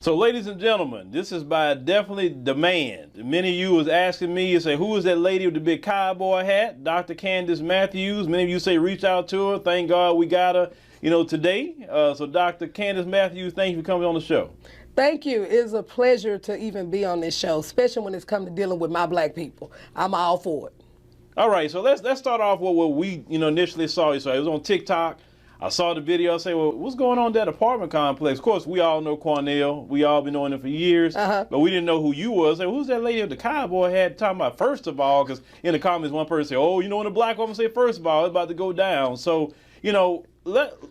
So, ladies and gentlemen, this is by definitely demand. Many of you was asking me, you say, who is that lady with the big cowboy hat? Dr. Candice Matthews. Many of you say reach out to her. Thank God we got her, today. So, Dr. Candice Matthews, thank you for coming on the show. Thank you. It's a pleasure to even be on this show, especially when it's come to dealing with my black people. I'm all for it. All right, so let's start off with what we initially saw you. So it was on TikTok. I saw the video. I say, well, what's going on in that apartment complex? Of course, we all know Cornell. We all been knowing him for years, but we didn't know who you was. Say, who's that lady with the cowboy hat talking about? First of all, because in the comments, one person said, oh, when a black woman say first of all, it's about to go down. So,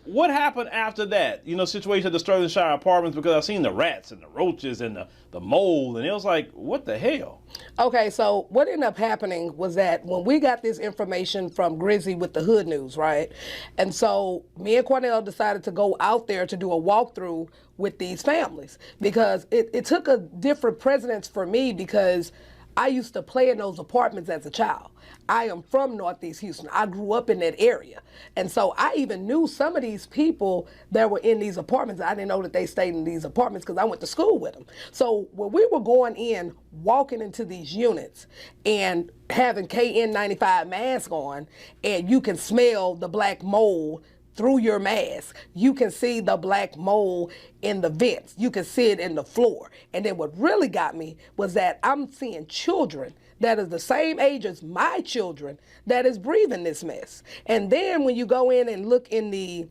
what happened after that? Situation at the Sterling Shire Apartments, because I seen the rats and the roaches and the mold, and it was like, what the hell? Okay, so what ended up happening was that when we got this information from Grizzy with the Hood News, right? And so me and Cornell decided to go out there to do a walkthrough with these families, because it took a different precedence for me, because I used to play in those apartments as a child. I am from Northeast Houston. I grew up in that area. And so I even knew some of these people that were in these apartments. I didn't know that they stayed in these apartments because I went to school with them. So when we were going in, walking into these units and having KN95 mask on, and you can smell the black mold through your mask, you can see the black mold in the vents. You can see it in the floor. And then what really got me was that I'm seeing children that is the same age as my children that is breathing this mess. And then when you go in and look in the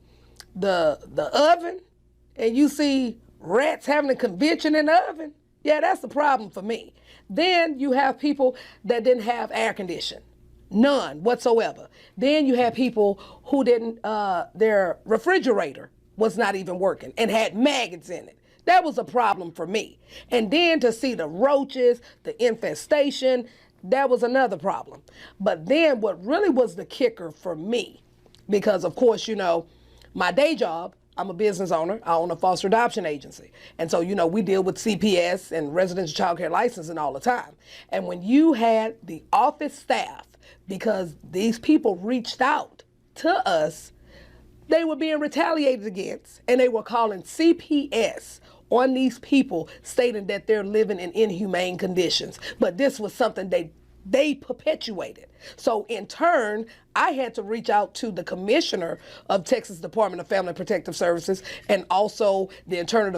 oven and you see rats having a convention in the oven, yeah, that's the problem for me. Then you have people that didn't have air conditioning. None whatsoever. Then you have people who didn't, their refrigerator was not even working and had maggots in it. That was a problem for me. And then to see the roaches, the infestation, that was another problem. But then what really was the kicker for me, because of course, my day job, I'm a business owner. I own a foster adoption agency. And so, we deal with CPS and residential child care licensing all the time. And when you had the office staff, because these people reached out to us, they were being retaliated against, and they were calling CPS on these people, stating that they're living in inhumane conditions. But this was something they perpetuated. So in turn, I had to reach out to the commissioner of Texas Department of Family and Protective Services, and also the Internal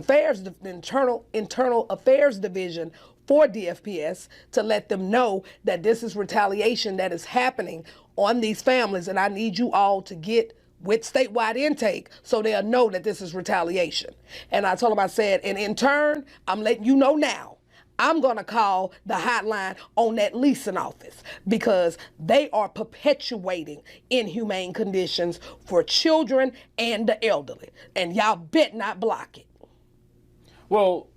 Affairs Division for DFPS, to let them know that this is retaliation that is happening on these families, and I need you all to get with statewide intake so they'll know that this is retaliation. And I told them, I said, and in turn, I'm letting you know now, I'm gonna call the hotline on that leasing office, because they are perpetuating inhumane conditions for children and the elderly, and y'all bet not block it. Well,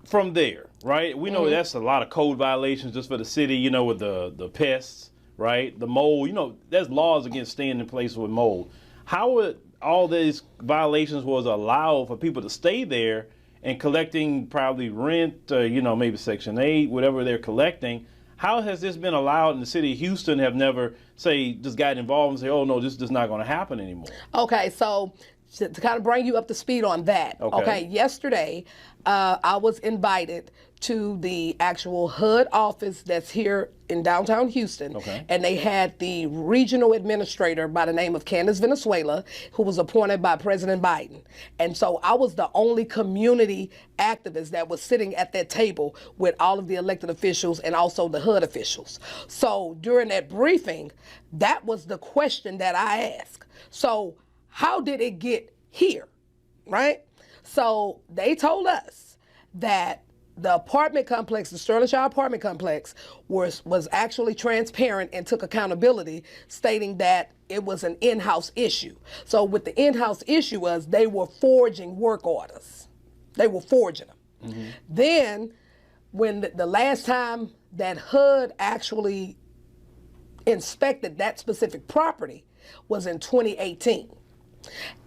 from there, right, we know that's a lot of code violations just for the city, with the pests, right, the mold, there's laws against staying in place with mold. How would all these violations was allowed for people to stay there and collecting probably rent, maybe Section 8, whatever they're collecting? How has this been allowed in the city of Houston have never, just got involved and say, oh, no, this is not going to happen anymore? Okay, so to kind of bring you up to speed on that, okay yesterday I was invited to the actual HUD office that's here in downtown Houston, and they had the regional administrator by the name of Candice Venezuela, who was appointed by President Biden. And so I was the only community activist that was sitting at that table with all of the elected officials and also the HUD officials. So during that briefing, that was the question that I asked. So how did it get here, right? So they told us that the apartment complex, the Sterling Shire apartment complex, was actually transparent and took accountability, stating that it was an in-house issue. So what the in-house issue was, they were forging work orders. They were forging them. Then when the last time that HUD actually inspected that specific property was in 2018.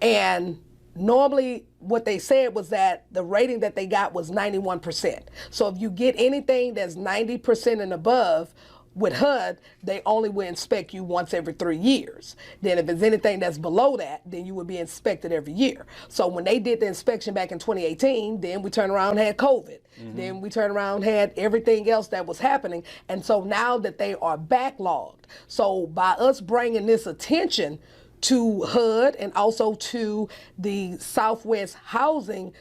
And normally what they said was that the rating that they got was 91%. So if you get anything that's 90% and above, with HUD, they only will inspect you once every 3 years. Then if it's anything that's below that, then you would be inspected every year. So when they did the inspection back in 2018, then we turned around and had COVID. Then we turned around and had everything else that was happening. And so now that they are backlogged, so by us bringing this attention to HUD and also to the Southwest Housing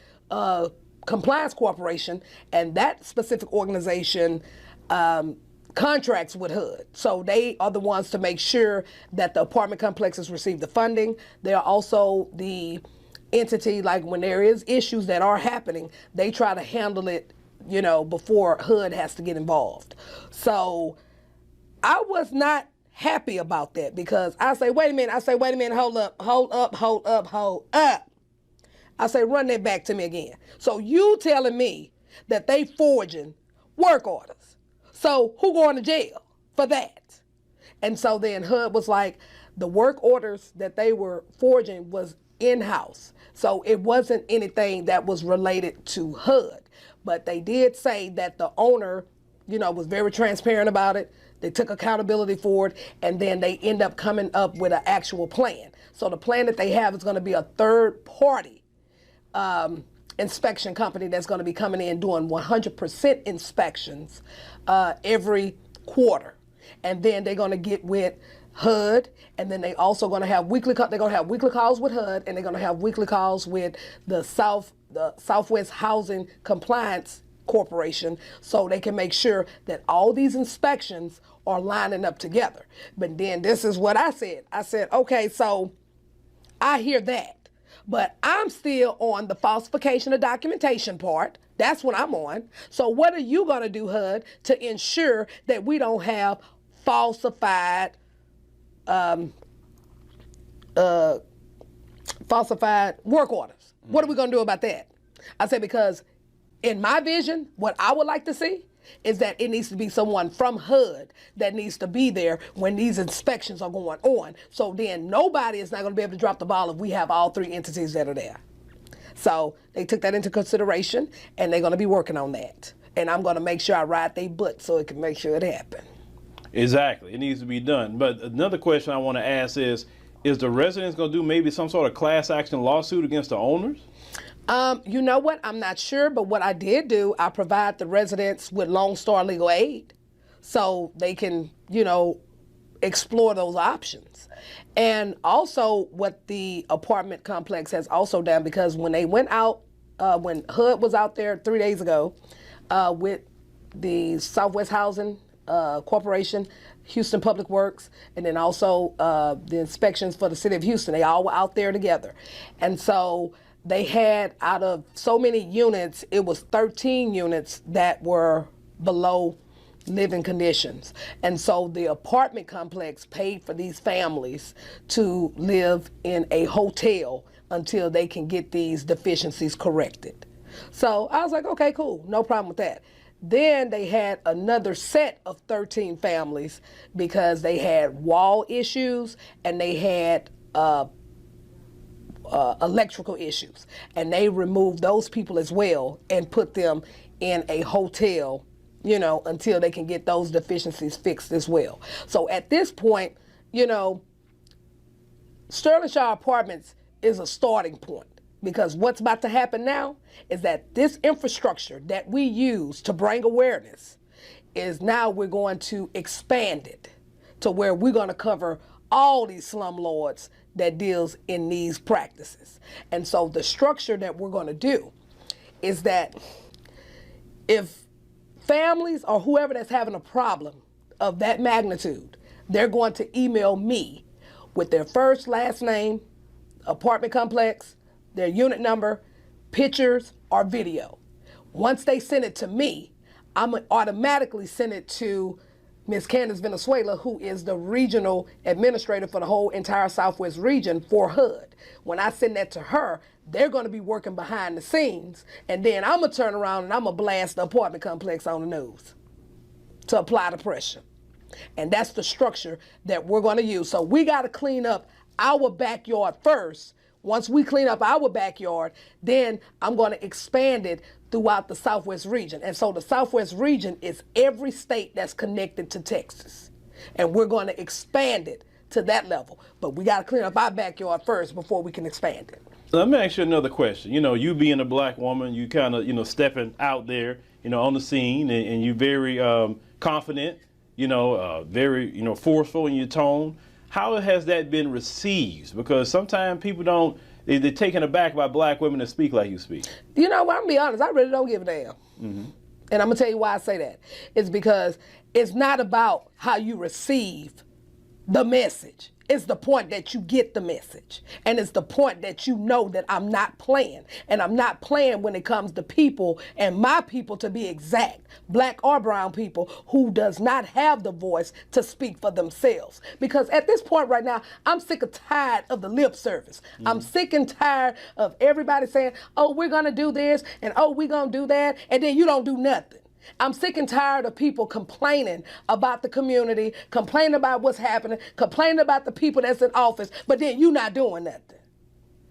Compliance Corporation, and that specific organization contracts with HUD. So they are the ones to make sure that the apartment complexes receive the funding. They are also the entity, like when there is issues that are happening, they try to handle it, you know, before HUD has to get involved. So I was not happy about that, because I say, wait a minute, hold up. I say, run that back to me again. So you telling me that they forging work orders. So who going to jail for that? And so then HUD was like, the work orders that they were forging was in-house. So it wasn't anything that was related to HUD. But they did say that the owner, you know, was very transparent about it. They took accountability for it, and then they end up coming up with an actual plan. So the plan that they have is going to be a third-party inspection company that's going to be coming in doing 100% inspections every quarter. And then they're going to get with HUD, and then they also going to have weekly calls with HUD, and they're going to have weekly calls with the Southwest Housing Compliance Corporation, so they can make sure that all these inspections are lining up together. But then this is what I said. I said, okay, so I hear that, but I'm still on the falsification of documentation part. That's what I'm on. So what are you going to do, HUD, to ensure that we don't have falsified work orders? What are we going to do about that? I said, because in my vision, what I would like to see is that it needs to be someone from HUD that needs to be there when these inspections are going on. So then nobody is not going to be able to drop the ball if we have all three entities that are there. So they took that into consideration, and they're going to be working on that. And I'm going to make sure I ride their butt so it can make sure it happens. Exactly. It needs to be done. But another question I want to ask is the residents going to do maybe some sort of class action lawsuit against the owners? You know what? I'm not sure, but what I did do, I provide the residents with Lone Star Legal Aid so they can, you know, explore those options. And also what the apartment complex has also done, because when they went out, when HUD was out there 3 days ago with the Southwest Housing Corporation, Houston Public Works, and then also the inspections for the city of Houston, they all were out there together. And so they had, out of so many units, it was 13 units that were below living conditions. And so the apartment complex paid for these families to live in a hotel until they can get these deficiencies corrected. So I was like, okay, cool, no problem with that. Then they had another set of 13 families because they had wall issues and they had electrical issues, and they removed those people as well and put them in a hotel, you know, until they can get those deficiencies fixed as well. So at this point, you know, Sterling Shaw Apartments is a starting point, because what's about to happen now is that this infrastructure that we use to bring awareness is now we're going to expand it to where we're going to cover all these slumlords that deals in these practices. And so the structure that we're going to do is that if families or whoever that's having a problem of that magnitude, they're going to email me with their first, last name, apartment complex, their unit number, pictures, or video. Once they send it to me, I'm going to automatically send it to Ms. Candice Venezuela, who is the regional administrator for the whole entire Southwest region for HUD. When I send that to her, they're going to be working behind the scenes, and then I'm going to turn around and I'm going to blast the apartment complex on the news to apply the pressure. And that's the structure that we're going to use. So we got to clean up our backyard first Once we clean up our backyard, then I'm going to expand it throughout the Southwest region. And so the Southwest region is every state that's connected to Texas. And we're going to expand it to that level. But we got to clean up our backyard first before we can expand it. Let me ask you another question. You being a black woman, you kind of, stepping out there, on the scene, and you're very confident, very, forceful in your tone. How has that been received? Because sometimes people they're taken aback by black women that speak like you speak. I'm going to be honest, I really don't give a damn. Mm-hmm. And I'm going to tell you why I say that. It's because it's not about how you receive the message. It's the point that you get the message. And it's the point that you know that I'm not playing. And I'm not playing when it comes to people, and my people to be exact, black or brown people, who does not have the voice to speak for themselves. Because at this point right now, I'm sick and tired of the lip service. Mm-hmm. I'm sick and tired of everybody saying, oh, we're going to do this, and oh, we're going to do that, and then you don't do nothing. I'm sick and tired of people complaining about the community, complaining about what's happening, complaining about the people that's in office, but then you not doing nothing.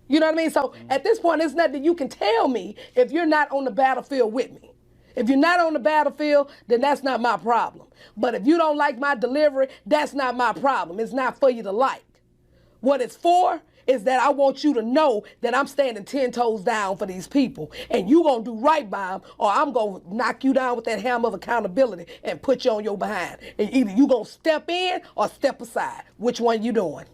You know what I mean? So at this point, there's nothing you can tell me if you're not on the battlefield with me. If you're not on the battlefield, then that's not my problem. But if you don't like my delivery, that's not my problem. It's not for you to like. What it's for is that I want you to know that I'm standing 10 toes down for these people, and you gonna do right by them, or I'm gonna knock you down with that hammer of accountability and put you on your behind. And either you gonna step in or step aside. Which one you doing?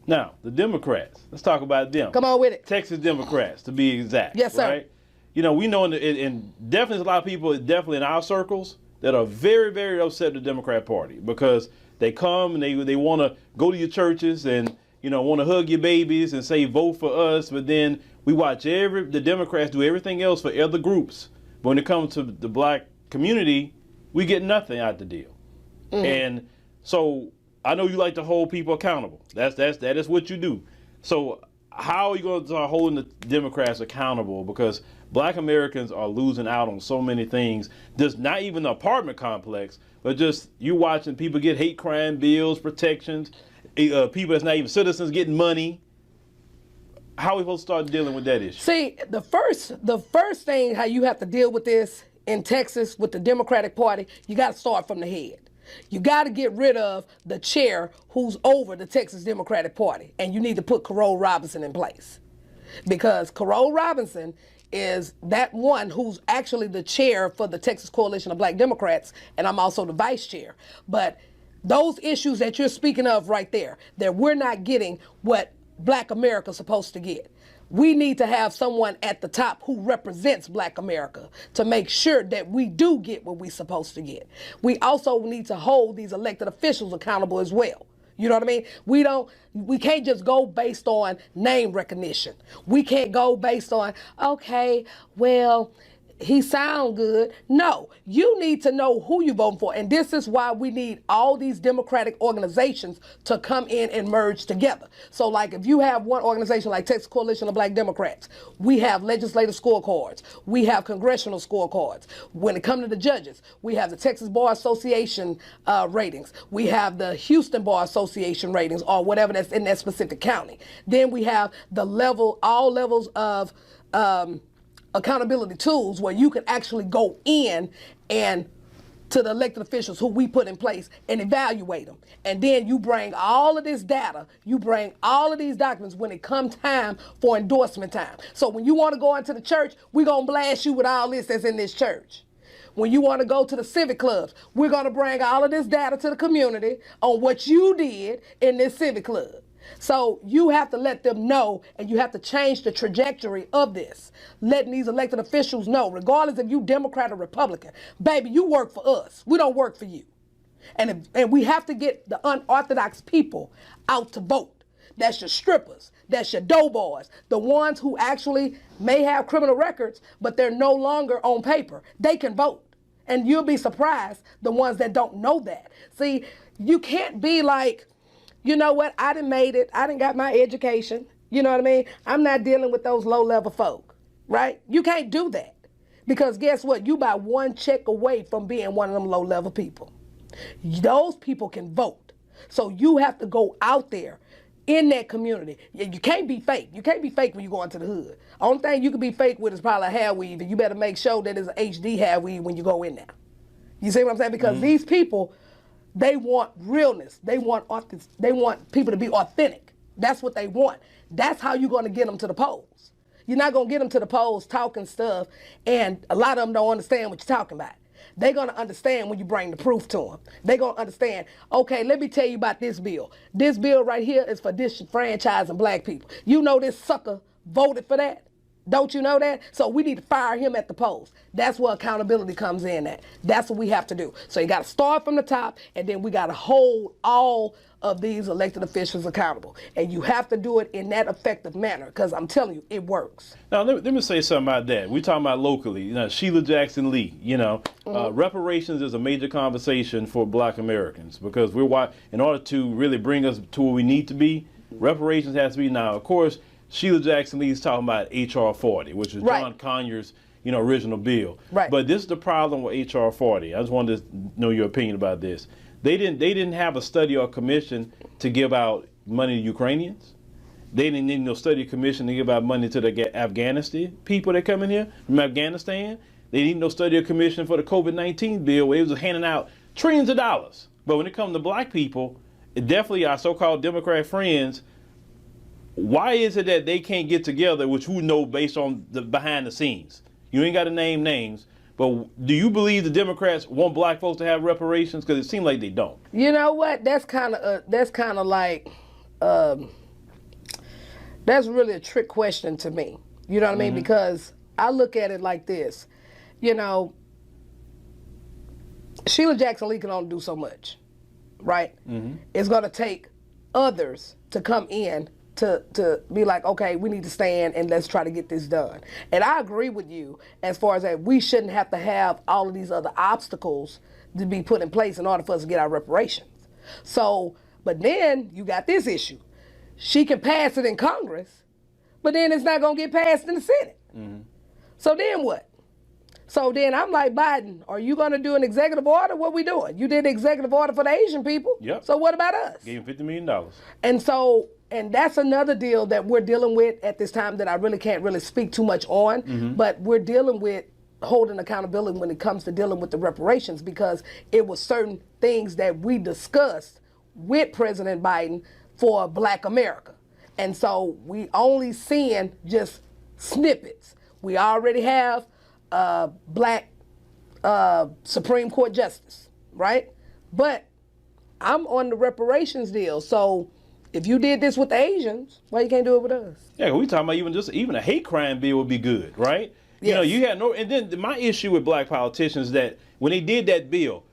Now, the Democrats. Let's talk about them. Come on with it. Texas Democrats, to be exact. Yes, sir. Right? We know, and definitely there's a lot of people, definitely in our circles, that are very, very upset with the Democrat Party because they come and they want to go to your churches and want to hug your babies and say, vote for us. But then we watch the Democrats do everything else for other groups. But when it comes to the black community, we get nothing out the deal. Mm-hmm. And so I know you like to hold people accountable. That is what you do. So how are you going to start holding the Democrats accountable? Because black Americans are losing out on so many things. Just not even the apartment complex, but just you watching people get hate crime bills, protections, people that's not even citizens getting money. How are we supposed to start dealing with that issue? See, the first thing how you have to deal with this in Texas with the Democratic Party, you got to start from the head. You got to get rid of the chair who's over the Texas Democratic Party, and you need to put Carole Robinson in place. Because Carole Robinson is that one who's actually the chair for the Texas Coalition of Black Democrats, and I'm also the vice chair. But those issues that you're speaking of right there, that we're not getting what Black America's supposed to get. We need to have someone at the top who represents Black America to make sure that we do get what we're supposed to get. We also need to hold these elected officials accountable as well. You know what I mean? We can't just go based on name recognition. We can't go based on, okay, well, he sound good. No, you need to know who you're voting for. And this is why we need all these democratic organizations to come in and merge together. So like if you have one organization like Texas Coalition of Black Democrats, we have legislative scorecards. We have congressional scorecards. When it comes to the judges, we have the Texas Bar Association ratings. We have the Houston Bar Association ratings, or whatever that's in that specific county. Then we have all levels of accountability tools where you can actually go in and to the elected officials who we put in place and evaluate them. And then you bring all of this data, you bring all of these documents when it comes time for endorsement time. So when you want to go into the church, we're going to blast you with all this that's in this church. When you want to go to the civic clubs, we're going to bring all of this data to the community on what you did in this civic club. So you have to let them know, and you have to change the trajectory of this, letting these elected officials know, regardless if you Democrat or Republican, baby, you work for us. We don't work for you. And we have to get the unorthodox people out to vote. That's your strippers. That's your doughboys. The ones who actually may have criminal records, but they're no longer on paper. They can vote. And you'll be surprised, the ones that don't know that. See, you can't be like, you know what, I done made it. I done got my education. You know what I mean? I'm not dealing with those low-level folk, right? You can't do that. Because guess what? You about one check away from being one of them low-level people. Those people can vote. So you have to go out there in that community. You can't be fake. You can't be fake when you go into the hood. Only thing you can be fake with is probably a hair weave, and you better make sure that it's an HD hair weave when you go in there. You see what I'm saying? Because these people, they want realness. They want people to be authentic. That's what they want. That's how you're going to get them to the polls. You're not going to get them to the polls talking stuff, and a lot of them don't understand what you're talking about. They're going to understand when you bring the proof to them. They're going to understand, okay, let me tell you about this bill. This bill right here is for disenfranchising black people. You know this sucker voted for that? Don't you know that? So we need to fire him at the polls. That's where accountability comes in at. That's what we have to do. So you got to start from the top, and then we got to hold all of these elected officials accountable. And you have to do it in that effective manner, because I'm telling you, it works. Now, let me say something about that. We're talking about locally. You know, Sheila Jackson Lee, reparations is a major conversation for black Americans, because in order to really bring us to where we need to be, reparations has to be now. Of course, Sheila Jackson Lee is talking about H.R. 40, which is John Conyers' original bill. Right. But this is the problem with H.R. 40. I just wanted to know your opinion about this. They didn't have a study or commission to give out money to Ukrainians. They didn't need no study commission to give out money to the Afghanistan people that come in here from Afghanistan. They didn't need no study or commission for the COVID-19 bill, where it was handing out trillions of dollars. But when it comes to black people, definitely our so-called Democrat friends, why is it that they can't get together, which we know based on the behind the scenes? You ain't got to name names, but do you believe the Democrats want black folks to have reparations? Because it seems like they don't. You know what? That's kind of like that's really a trick question to me. You know what I mean? Because I look at it like this. Sheila Jackson Lee can only do so much, right? It's going to take others to come in to be like, okay, we need to stand and let's try to get this done. And I agree with you as far as that we shouldn't have to have all of these other obstacles to be put in place in order for us to get our reparations. So, but then you got this issue. She can pass it in Congress, but then it's not going to get passed in the Senate. So then what? So then I'm like, Biden, are you going to do an executive order? What we doing? You did an executive order for the Asian people. Yep. So what about us? Gave him $50 million. And that's another deal that we're dealing with at this time that I really can't really speak too much on, but we're dealing with holding accountability when it comes to dealing with the reparations, because it was certain things that we discussed with President Biden for Black America. And so we only seeing just snippets. We already have Black Supreme Court Justice, right? But I'm on the reparations deal, so if you did this with the Asians, why you can't do it with us? Yeah, we talking about even a hate crime bill would be good, right? Yes. You had no, and then my issue with black politicians is that when they did that bill,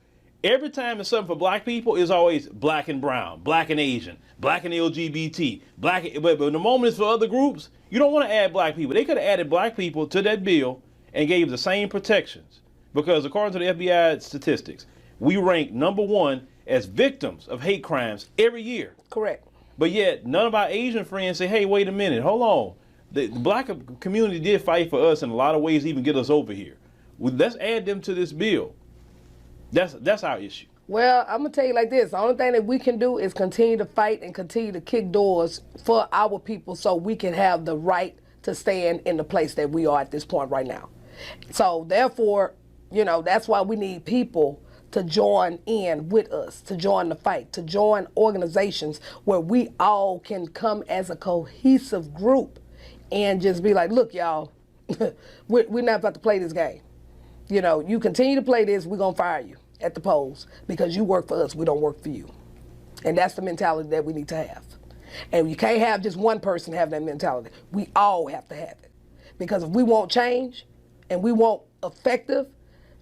every time it's something for black people, it's always black and brown, black and Asian, black and LGBT, but when the moment it's for other groups, you don't want to add black people. They could have added black people to that bill and gave the same protections, because according to the FBI statistics, we rank #1 as victims of hate crimes every year. Correct. But yet, none of our Asian friends say, hey, wait a minute, hold on. The black community did fight for us in a lot of ways, even get us over here. Well, let's add them to this bill. That's our issue. Well, I'm going to tell you like this. The only thing that we can do is continue to fight and continue to kick doors for our people so we can have the right to stand in the place that we are at this point right now. So, therefore, that's why we need people to join in with us, to join the fight, to join organizations where we all can come as a cohesive group and just be like, look, y'all, we're not about to play this game. You continue to play this, we're going to fire you at the polls because you work for us, we don't work for you. And that's the mentality that we need to have. And you can't have just one person have that mentality. We all have to have it. Because if we want change and we want effective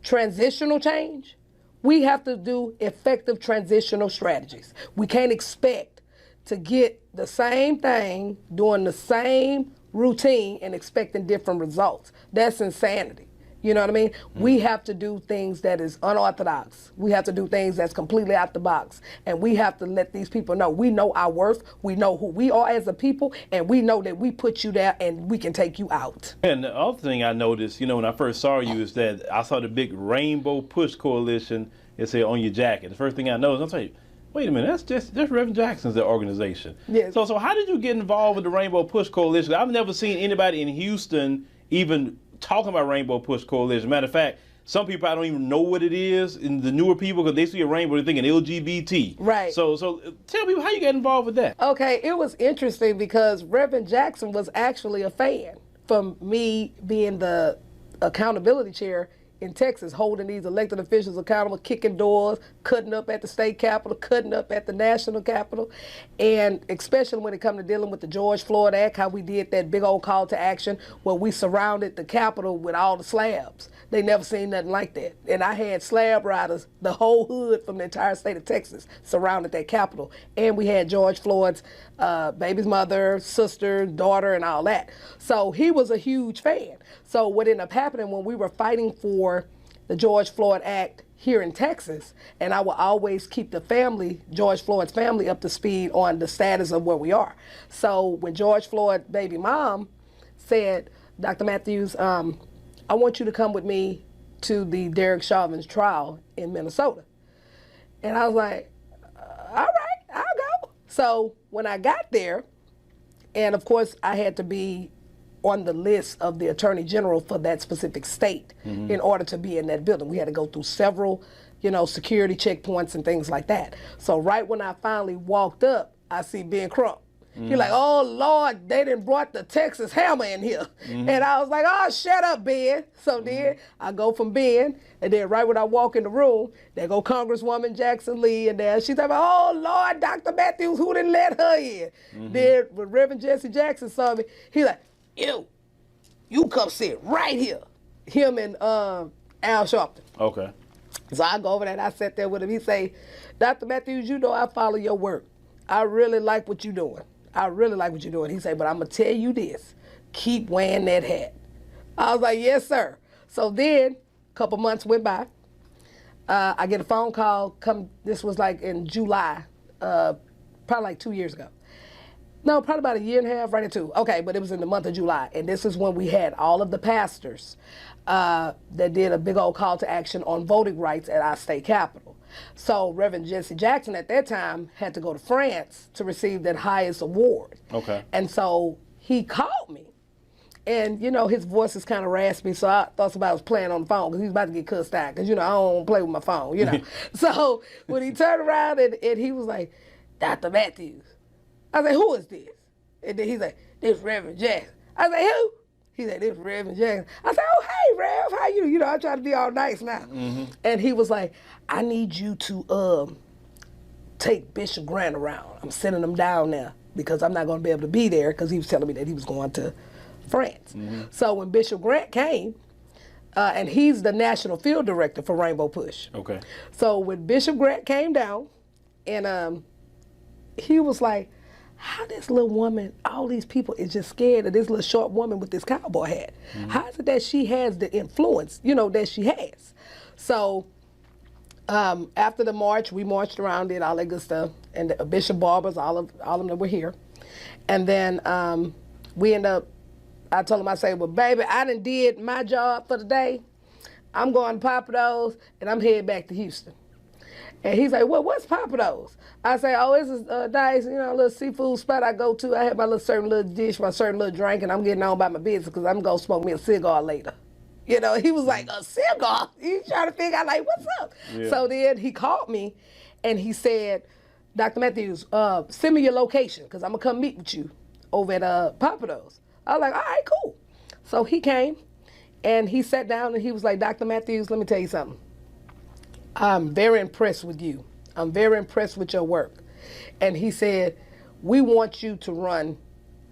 transitional change, we have to do effective transitional strategies. We can't expect to get the same thing, doing the same routine and expecting different results. That's insanity. You know what I mean? We have to do things that is unorthodox. We have to do things that's completely out the box. And we have to let these people know we know our worth, we know who we are as a people, and we know that we put you there and we can take you out. And the other thing I noticed, when I first saw you, is that I saw the big Rainbow Push Coalition, it said on your jacket. The first thing I noticed, I'm saying, wait a minute, that's Reverend Jackson's organization. Yes. So how did you get involved with the Rainbow Push Coalition? I've never seen anybody in Houston even talking about Rainbow Push Coalition. Matter of fact, some people I don't even know what it is, and the newer people, because they see a rainbow, they're thinking LGBT. Right. So tell people how you got involved with that. Okay, it was interesting because Reverend Jackson was actually a fan from me being the accountability chair in Texas, holding these elected officials accountable, kicking doors, cutting up at the state capitol, cutting up at the national capitol, and especially when it comes to dealing with the George Floyd Act, how we did that big old call to action where we surrounded the capitol with all the slabs. They never seen nothing like that. And I had slab riders, the whole hood from the entire state of Texas surrounded that capitol. And we had George Floyd's baby's mother, sister, daughter, and all that. So he was a huge fan. So what ended up happening when we were fighting for the George Floyd Act here in Texas, and I will always keep the family, George Floyd's family, up to speed on the status of where we are. So when George Floyd's baby mom said, Dr. Matthews, I want you to come with me to the Derek Chauvin's trial in Minnesota. And I was like, all right, I'll go. So when I got there, and of course I had to be on the list of the Attorney General for that specific state in order to be in that building. We had to go through several, security checkpoints and things like that. So right when I finally walked up, I see Ben Crump. He's like, oh, Lord, they done brought the Texas hammer in here. And I was like, oh, shut up, Ben. So then I go from Ben, and then right when I walk in the room, there go Congresswoman Jackson Lee, and there she's like, oh, Lord, Dr. Matthews, who didn't let her in? Then when Reverend Jesse Jackson saw me, he's like, you come sit right here. Him and Al Sharpton. Okay. So I go over there and I sat there with him. He say, Dr. Matthews, you know I follow your work. I really like what you're doing. I really like what you're doing. He said, but I'm going to tell you this. Keep wearing that hat. I was like, yes, sir. So then a couple months went by. I get a phone call. This was like in July, probably like 2 years ago. No, probably about a year and a half, right at 2. Okay, but it was in the month of July. And this is when we had all of the pastors that did a big old call to action on voting rights at our state capitol. So Reverend Jesse Jackson at that time had to go to France to receive that highest award. Okay. And so he called me. And, his voice is kind of raspy, so I thought somebody was playing on the phone because he was about to get cussed out because, I don't play with my phone, So when he turned around and he was like, Dr. Matthews. I said, who is this? And then he's like, this Reverend Jackson. I said, who? He said, this Reverend Jackson. I said, oh, hey, Rev, how you? I try to be all nice now. And he was like, I need you to take Bishop Grant around. I'm sending him down there because I'm not going to be able to be there because he was telling me that he was going to France. So when Bishop Grant came, and he's the national field director for Rainbow Push. Okay. So when Bishop Grant came down, and he was like, how this little woman, all these people is just scared of this little short woman with this cowboy hat. How is it that she has the influence, that she has? So after the march, we marched around, did all that good stuff, and the Bishop Barbers, all of them that were here. And then we end up, I told him, I say, well, baby, I done did my job for the day. I'm going to Papados, and I'm headed back to Houston. And he's like, well, what's Papados? I say, oh, it's a nice, a little seafood spot I go to. I have my little certain little dish, my certain little drink, and I'm getting on by my business because I'm going to smoke me a cigar later. He was like, a cigar? He's trying to figure out, like, what's up? Yeah. So then he called me, and he said, Dr. Matthews, send me your location because I'm going to come meet with you over at Papados. I was like, all right, cool. So he came, and he sat down, and he was like, Dr. Matthews, let me tell you something. I'm very impressed with you. I'm very impressed with your work. And he said, we want you to run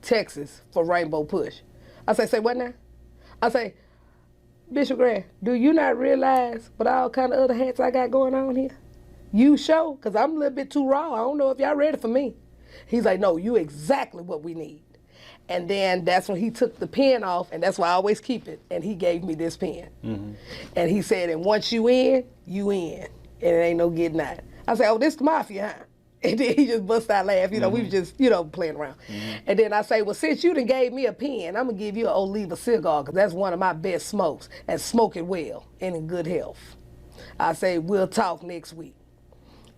Texas for Rainbow Push. I say what now? I say, Bishop Grant, do you not realize what all kind of other hats I got going on here? You show, because I'm a little bit too raw. I don't know if y'all ready for me. He's like, no, you exactly what we need. And then that's when he took the pen off, and that's why I always keep it, and he gave me this pen. And he said, and once you in, and it ain't no getting out. I said, oh, this the mafia, huh? And then he just bust out laugh, we was just, playing around. And then I say, well, since you done gave me a pen, I'm gonna give you an Oliva cigar, because that's one of my best smokes, and smoke it well and in good health. I say, we'll talk next week.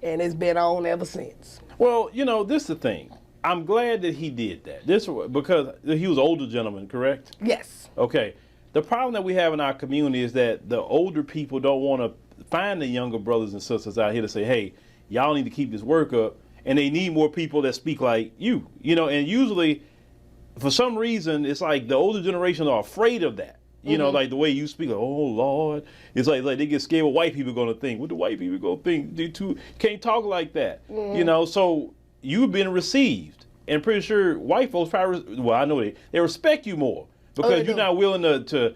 And it's been on ever since. Well, this is the thing. I'm glad that he did that. Because he was an older gentleman, correct? Yes. Okay. The problem that we have in our community is that the older people don't want to find the younger brothers and sisters out here to say, hey, y'all need to keep this work up. And they need more people that speak like you. And usually, for some reason, it's like the older generation are afraid of that. Like the way you speak, like, oh Lord, it's like they get scared what white people gonna think. What the white people gonna think? You can't talk like that. So you've been received, and pretty sure white folks probably, well, I know they respect you more because you're not willing to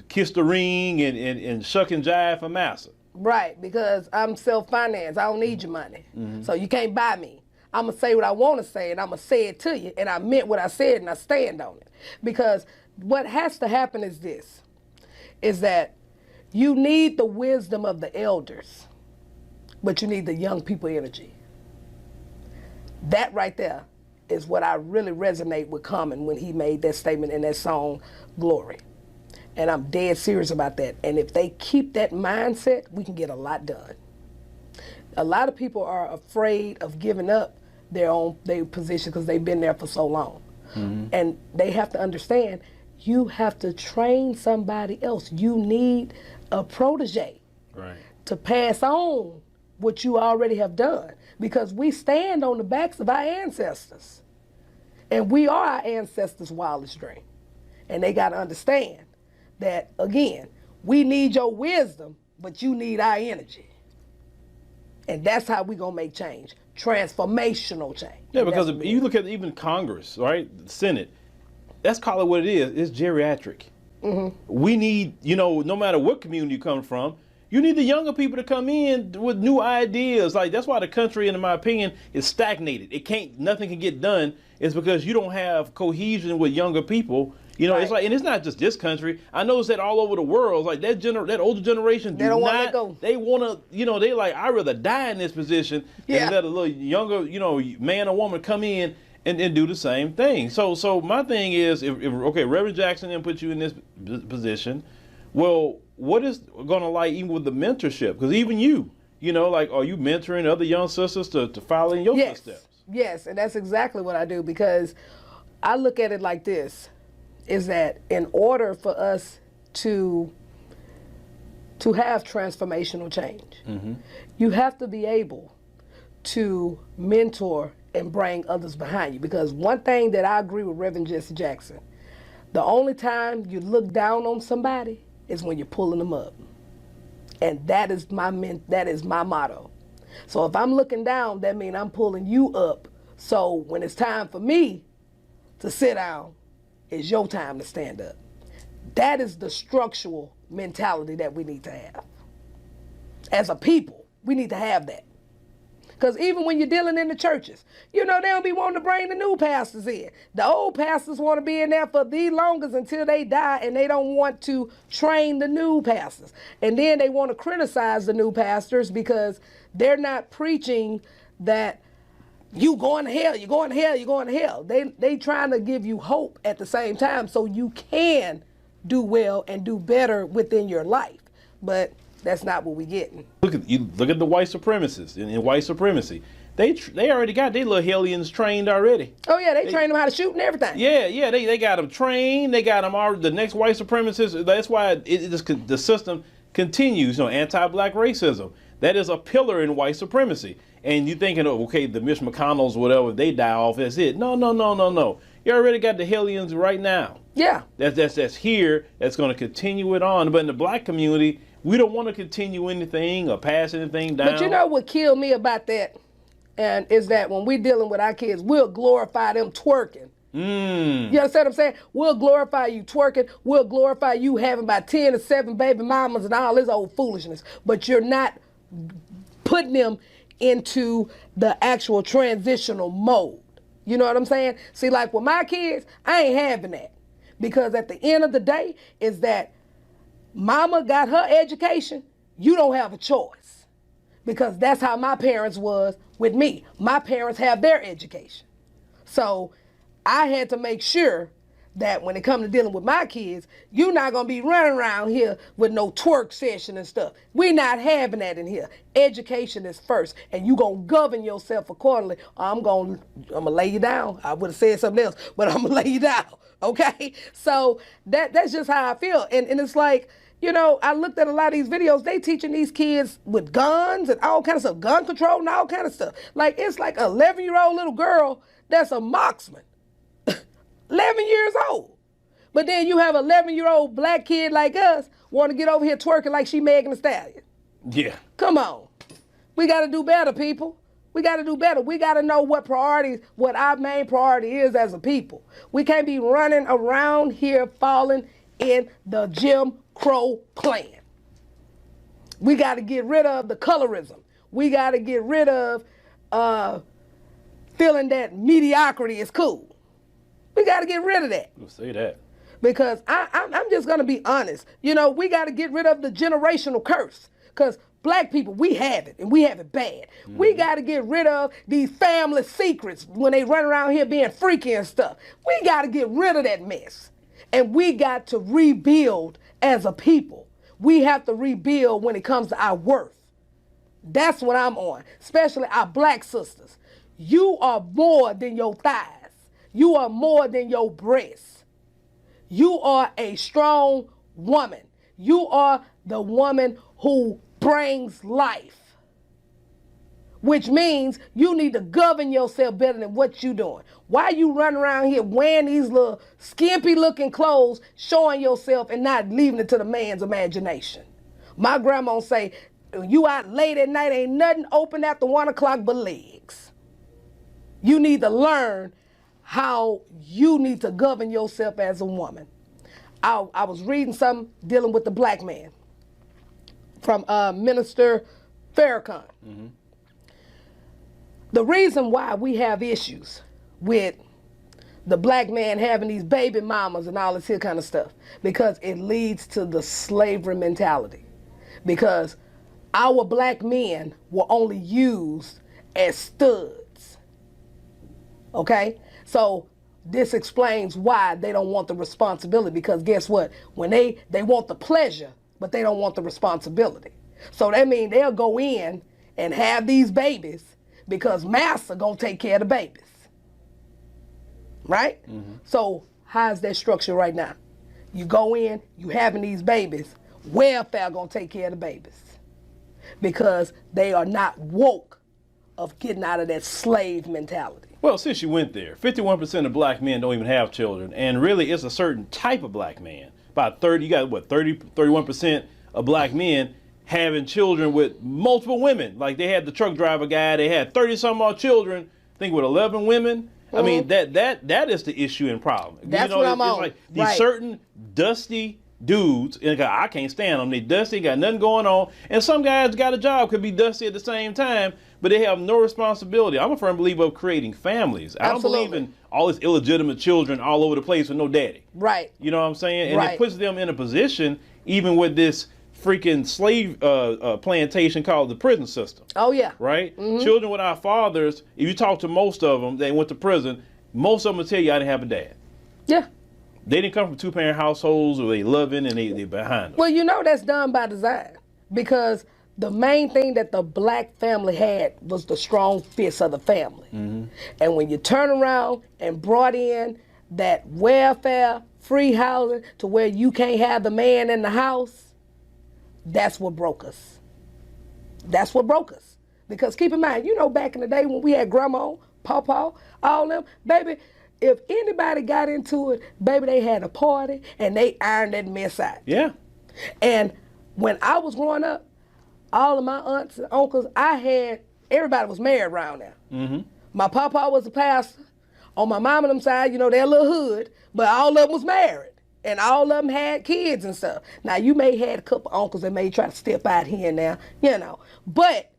kiss the ring and shuck and jive for massa. Right, because I'm self-financed. I don't need your money, so you can't buy me. I'm gonna say what I want to say, and I'm gonna say it to you, and I meant what I said, and I stand on it. Because what has to happen is this, is that you need the wisdom of the elders, but you need the young people energy. That right there is what I really resonate with Common when he made that statement in that song, Glory. And I'm dead serious about that. And if they keep that mindset, we can get a lot done. A lot of people are afraid of giving up their position because they've been there for so long. And they have to understand, you have to train somebody else. You need a protege to pass on what you already have done, because we stand on the backs of our ancestors, and we are our ancestors' wildest dream. And they got to understand that, again, we need your wisdom, but you need our energy. And that's how we're going to make change, transformational change. Yeah, because if you look at even Congress, right, the Senate, let's call it what it is. It's geriatric. We need, no matter what community you come from, you need the younger people to come in with new ideas. Like, that's why the country, in my opinion, is stagnated. Nothing can get done. It's because you don't have cohesion with younger people. It's like, and it's not just this country. I notice that all over the world, like that older generation, they don't want to let go. They want to, they like, I'd rather die in this position than let a little younger, man or woman come in and do the same thing. So my thing is, if Reverend Jackson then put you in this position, well, what is going to like even with the mentorship? Because even you, like, are you mentoring other young sisters to follow in your footsteps? Yes, and that's exactly what I do, because I look at it like this, is that in order for us to have transformational change, you have to be able to mentor and bring others behind you. Because one thing that I agree with Reverend Jesse Jackson, the only time you look down on somebody is when you're pulling them up. And that is my motto. So if I'm looking down, that means I'm pulling you up. So when it's time for me to sit down, it's your time to stand up. That is the structural mentality that we need to have. As a people, we need to have that. Because even when you're dealing in the churches, they don't be wanting to bring the new pastors in. The old pastors want to be in there for the longest until they die, and they don't want to train the new pastors. And then they want to criticize the new pastors because they're not preaching that you going to hell, you're going to hell, you're going to hell. They trying to give you hope at the same time so you can do well and do better within your life. But that's not what we're getting. Look at the white supremacists in white supremacy. They already got their little hellions trained already. Oh yeah, they trained them how to shoot and everything. Yeah, they got them trained. They got them already. The next white supremacists. That's why the system continues. Anti-black racism. That is a pillar in white supremacy. And you thinking, the Mitch McConnells, whatever, they die off. That's it. No. You already got the hellions right now. Yeah. That's here. That's going to continue it on. But in the black community, we don't want to continue anything or pass anything down. But you know what killed me about that? And is that when we're dealing with our kids, we'll glorify them twerking. You understand what I'm saying? We'll glorify you twerking. We'll glorify you having about 10 or 7 baby mamas and all this old foolishness. But you're not putting them into the actual transitional mode. You know what I'm saying? See, like with my kids, I ain't having that. Because at the end of the day, is that mama got her education, you don't have a choice. Because that's how my parents was with me. My parents have their education. So I had to make sure that when it comes to dealing with my kids, you're not going to be running around here with no twerk session and stuff. We're not having that in here. Education is first, and you're going to govern yourself accordingly. I'm going to lay you down. I would have said something else, but I'm going to lay you down, okay? So that's just how I feel. And it's like, you know, I looked at a lot of these videos. They teaching these kids with guns and all kind of stuff, gun control and all kind of stuff. Like, it's like an 11-year-old little girl that's a marksman. 11 years old. But then you have an 11-year-old black kid like us want to get over here twerking like she Megan Thee Stallion. Yeah. Come on. We got to do better, people. We got to do better. We got to know what our main priority is as a people. We can't be running around here falling in the Jim Crow plan. We got to get rid of the colorism. We got to get rid of feeling that mediocrity is cool. We got to get rid of that. We'll say that. Because I'm just going to be honest. You know, we got to get rid of the generational curse. Because black people, we have it, and we have it bad. Mm-hmm. We got to get rid of these family secrets when they run around here being freaky and stuff. We got to get rid of that mess. And we got to rebuild as a people. We have to rebuild when it comes to our worth. That's what I'm on, especially our black sisters. You are more than your thighs. You are more than your breasts. You are a strong woman. You are the woman who brings life, which means you need to govern yourself better than what you're doing. Why you running around here wearing these little skimpy looking clothes, showing yourself and not leaving it to the man's imagination? My grandma say, you out late at night, ain't nothing open after 1 o'clock but legs. You need to learn how you need to govern yourself as a woman. I was reading something dealing with the black man from Minister Farrakhan. Mm-hmm. The reason why we have issues with the black man having these baby mamas and all this here kind of stuff, because it leads to the slavery mentality. Because our black men were only used as studs. Okay? So this explains why they don't want the responsibility, because guess what? When they want the pleasure, but they don't want the responsibility. So that means they'll go in and have these babies because master gonna take care of the babies. Right? Mm-hmm. So how's that structure right now? You go in, you having these babies, welfare gonna take care of the babies. Because they are not woke of getting out of that slave mentality. Well, since you went there, 51% of black men don't even have children, and really it's a certain type of black man. About 31% of black men having children with multiple women. Like they had the truck driver guy, they had 30-some odd children, I think with 11 women. Mm-hmm. I mean, that is the issue and problem. That's what I'm on. Like these certain dusty dudes, and I can't stand them. They dusty, got nothing going on. And some guys got a job, could be dusty at the same time, but they have no responsibility. I'm a firm believer of creating families. I don't believe in all this illegitimate children all over the place with no daddy. Right. You know what I'm saying? And it puts them in a position, even with this freaking slave plantation called the prison system. Oh, yeah. Right? Mm-hmm. Children without fathers, if you talk to most of them, they went to prison, most of them will tell you I didn't have a dad. Yeah. They didn't come from two-parent households or they loving and they behind them. Well, you know that's done by design, because the main thing that the black family had was the strong fist of the family. Mm-hmm. And when you turn around and brought in that welfare, free housing to where you can't have the man in the house, that's what broke us. That's what broke us. Because keep in mind, you know, back in the day when we had grandma, pawpaw, all them, baby, if anybody got into it, baby, they had a party and they ironed that mess out. Yeah. And when I was growing up, all of my aunts and uncles, everybody was married around there. Mm-hmm. My papa was a pastor. On my mom and them side, you know, they're a little hood, but all of them was married. And all of them had kids and stuff. Now, you may have had a couple uncles that may try to step out here and there, you know. But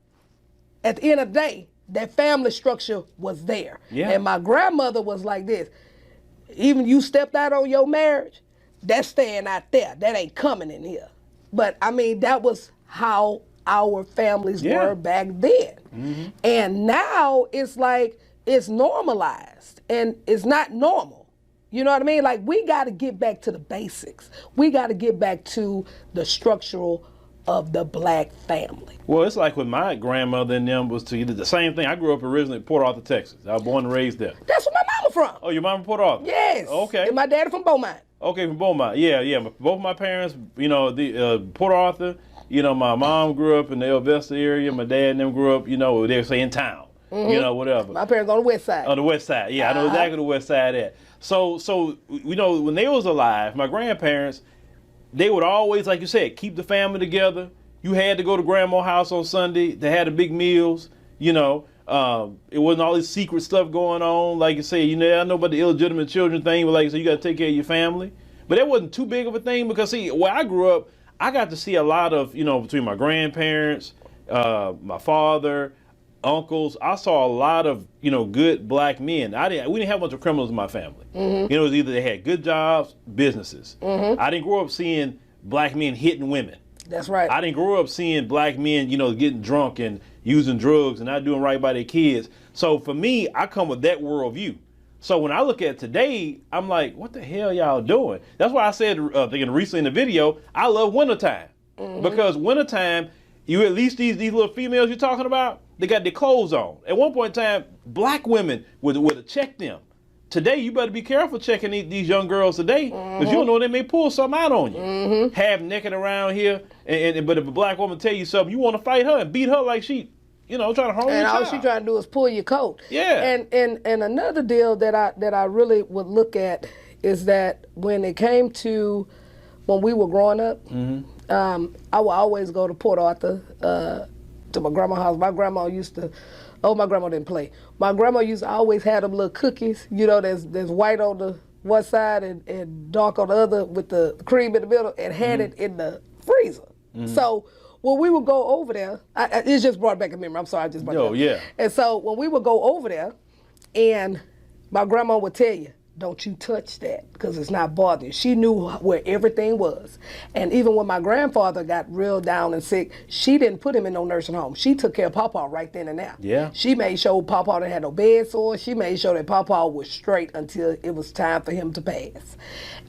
at the end of the day, that family structure was there. Yeah. And my grandmother was like this. Even you stepped out on your marriage, that's staying out there. That ain't coming in here. But, I mean, that was how our families were back then. Mm-hmm. And now it's like it's normalized. And it's not normal. You know what I mean? Like, we got to get back to the basics. We got to get back to the structural of the black family. Well, it's like with my grandmother and them was the same thing. I grew up originally in Port Arthur, Texas. I was born and raised there. That's where my mama from. Oh, your mama from Port Arthur? Yes. Okay. And my daddy from Beaumont. Okay, from Beaumont. Yeah. Both my parents, Port Arthur. My mom grew up in the El Vesta area. My dad and them grew up, they were say in town. Whatever. My parents on the west side. On the west side. Yeah, I know exactly the west side at. So when they was alive, my grandparents, they would always, like you said, keep the family together. You had to go to grandma's house on Sunday. They had the big meals. It wasn't all this secret stuff going on. Like you say, I know about the illegitimate children thing, but like you said, you got to take care of your family. But that wasn't too big of a thing because, see, where I grew up, I got to see a lot of, between my grandparents, my father, uncles. I saw a lot of, good black men. We didn't have a bunch of criminals in my family. Mm-hmm. It was either they had good jobs, businesses. Mm-hmm. I didn't grow up seeing black men hitting women. That's right. I didn't grow up seeing black men, getting drunk and using drugs and not doing right by their kids. So for me, I come with that worldview. So when I look at today, I'm like, what the hell y'all doing? That's why I said, thinking recently in the video, I love wintertime. Mm-hmm. Because wintertime, you at least these little females you're talking about, they got their clothes on. At one point in time, black women would have checked them. Today, you better be careful checking these young girls today, because you don't know they may pull something out on you. Mm-hmm. Half naked around here, but if a black woman tell you something, you want to fight her and beat her like she, trying to harm you. And all she trying to do is pull your coat. Yeah. And another deal that I really would look at is that when it came to when we were growing up, mm-hmm. I would always go to Port Arthur to my grandma's house. My grandma used to. Oh, my grandma didn't play. My grandma used to always have them little cookies, there's white on the one side and dark on the other with the cream in the middle, and had mm-hmm. it in the freezer. Mm-hmm. So when we would go over there, it just brought back a memory. I'm sorry, I just brought it up. Yeah. And so when we would go over there, and my grandma would tell you, don't you touch that, because it's not bothering you. She knew where everything was. And even when my grandfather got real down and sick, she didn't put him in no nursing home. She took care of Pawpaw right then and there. Yeah. She made sure Pawpaw didn't have no bed sores. She made sure that Pawpaw was straight until it was time for him to pass.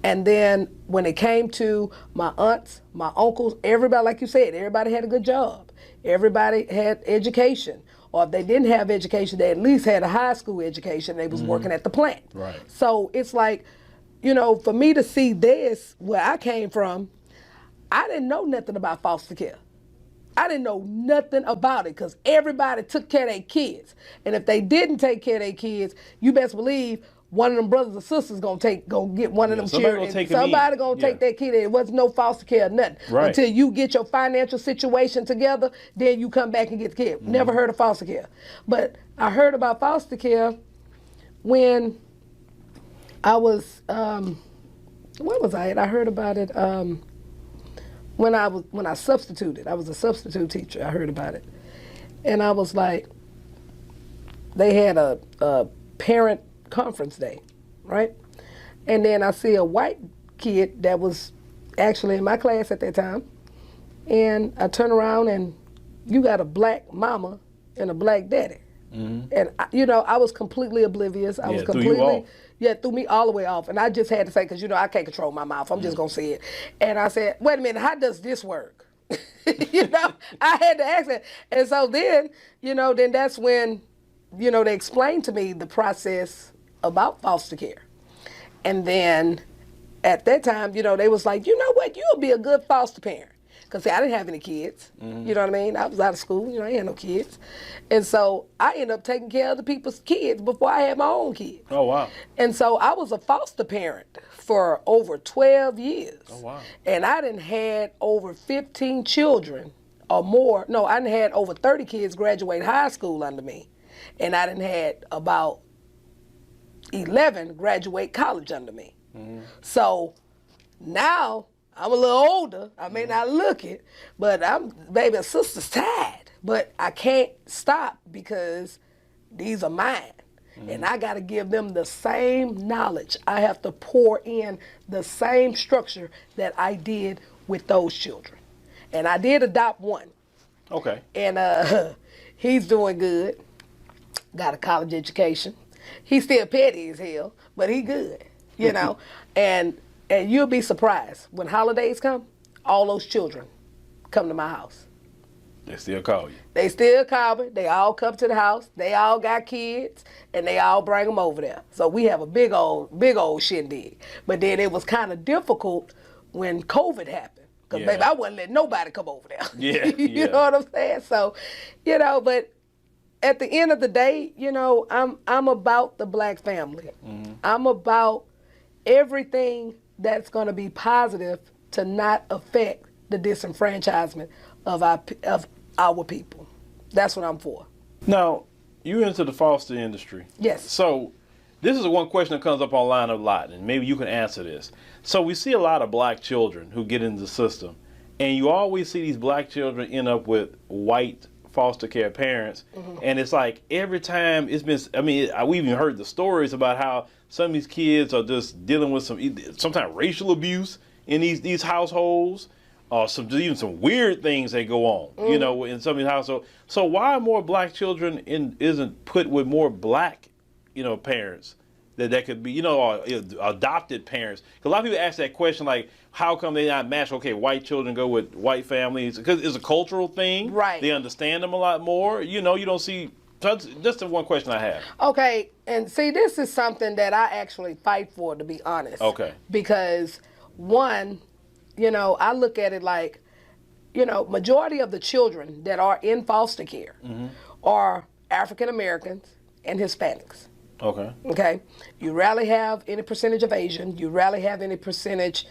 And then when it came to my aunts, my uncles, everybody, like you said, everybody had a good job. Everybody had education. Or if they didn't have education, they at least had a high school education. They was mm-hmm. working at the plant. Right. So it's like, for me to see this, where I came from, I didn't know nothing about foster care. I didn't know nothing about it, because everybody took care of their kids. And if they didn't take care of their kids, you best believe one of them brothers or sisters gonna get one of them children. Somebody gonna take that kid. There wasn't no foster care or nothing. Right. Until you get your financial situation together, then you come back and get the kid. Mm-hmm. Never heard of foster care. But I heard about foster care when I was, where was I at? I heard about it when I substituted. I was a substitute teacher. I heard about it. And I was like, they had a parent conference day, right? And then I see a white kid that was actually in my class at that time, and I turn around and you got a black mama and a black daddy. Mm-hmm. And I was completely oblivious. I was completely threw me all the way off. And I just had to say, because I can't control my mouth. I'm just gonna say it. And I said, wait a minute, how does this work? I had to ask that. And so then, then that's when, they explained to me the process about foster care. And then at that time, they was like, you know what, you'll be a good foster parent. Because I didn't have any kids. Mm-hmm. You know what I mean? I was out of school. I ain't had no kids. And so I ended up taking care of the people's kids before I had my own kids. Oh, wow. And so I was a foster parent for over 12 years. Oh, wow. And I done had over 15 children or more. No, I done had over 30 kids graduate high school under me. And I done had about 11 graduate college under me. Mm-hmm. So now I'm a little older. I may not look it, but baby, a sister's tired. But I can't stop because these are mine. Mm-hmm. And I got to give them the same knowledge. I have to pour in the same structure that I did with those children. And I did adopt one. Okay. And he's doing good. Got a college education. He's still petty as hell, but he good. you know, and you'll be surprised when holidays come, all those children come to my house. They still call you. They still call me. They all come to the house. They all got kids, and they all bring them over there. So we have a big old shindig. But then it was kind of difficult when COVID happened. Because, baby, I wasn't letting nobody come over there. Yeah, you know what I'm saying? So, you know, but at the end of the day, you know, I'm about the black family. Mm-hmm. I'm about everything that's going to be positive to not affect the disenfranchisement of our people. That's what I'm for. Now, you're into the foster industry. Yes. So this is one question that comes up online a lot, and maybe you can answer this. So we see a lot of black children who get into the system, and you always see these black children end up with white foster care parents. Mm-hmm. And it's like every time it's been, I mean, we even heard the stories about how some of these kids are just dealing with sometimes racial abuse in these households. Even some weird things that go on, you know, in some of these households. So why more black children isn't put with more black, you know, parents that could be, you know, or adopted parents? Because a lot of people ask that question, like, how come they not match? Okay, white children go with white families because it's a cultural thing. Right. They understand them a lot more. You know, you don't see. That's the one question I have. Okay, and see, this is something that I actually fight for, to be honest. Okay. Because one, you know, I look at it like, you know, majority of the children that are in foster care are African Americans and Hispanics. Okay. Okay. You rarely have any percentage of Asian. You rarely have any percentage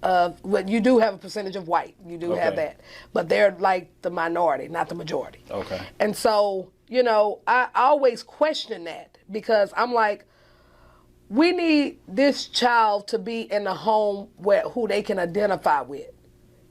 of, well, you do have a percentage of white. You do have that. But they're like the minority, not the majority. Okay. And so, you know, I always question that because I'm like, we need this child to be in a home who they can identify with.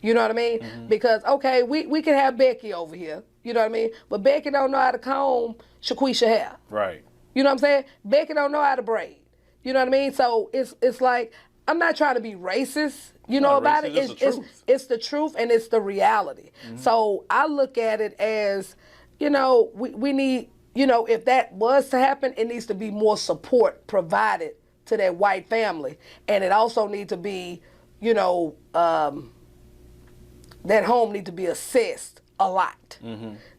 You know what I mean? Mm-hmm. Because, okay, we can have Becky over here. You know what I mean? But Becky don't know how to comb Shaquisha hair. Right. You know what I'm saying? Becky don't know how to braid. You know what I mean? So it's like, I'm not trying to be racist, you know, about it. It's the truth and it's the reality. Mm-hmm. So I look at it as, you know, we need, you know, if that was to happen, it needs to be more support provided to that white family. And it also needs to be, you know, that home needs to be assessed a lot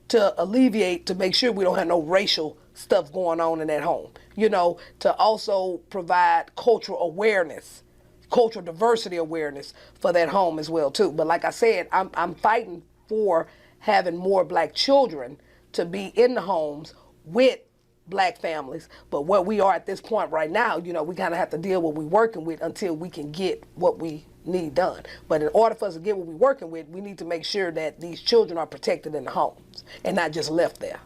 to alleviate, to make sure we don't have no racial stuff going on in that home. You know, to also provide cultural awareness, cultural diversity awareness for that home as well, too. But like I said, I'm fighting for having more black children to be in the homes with black families. But what we are at this point right now, you know, we kind of have to deal with what we're working with until we can get what we need done. But in order for us to get what we're working with, we need to make sure that these children are protected in the homes and not just left there.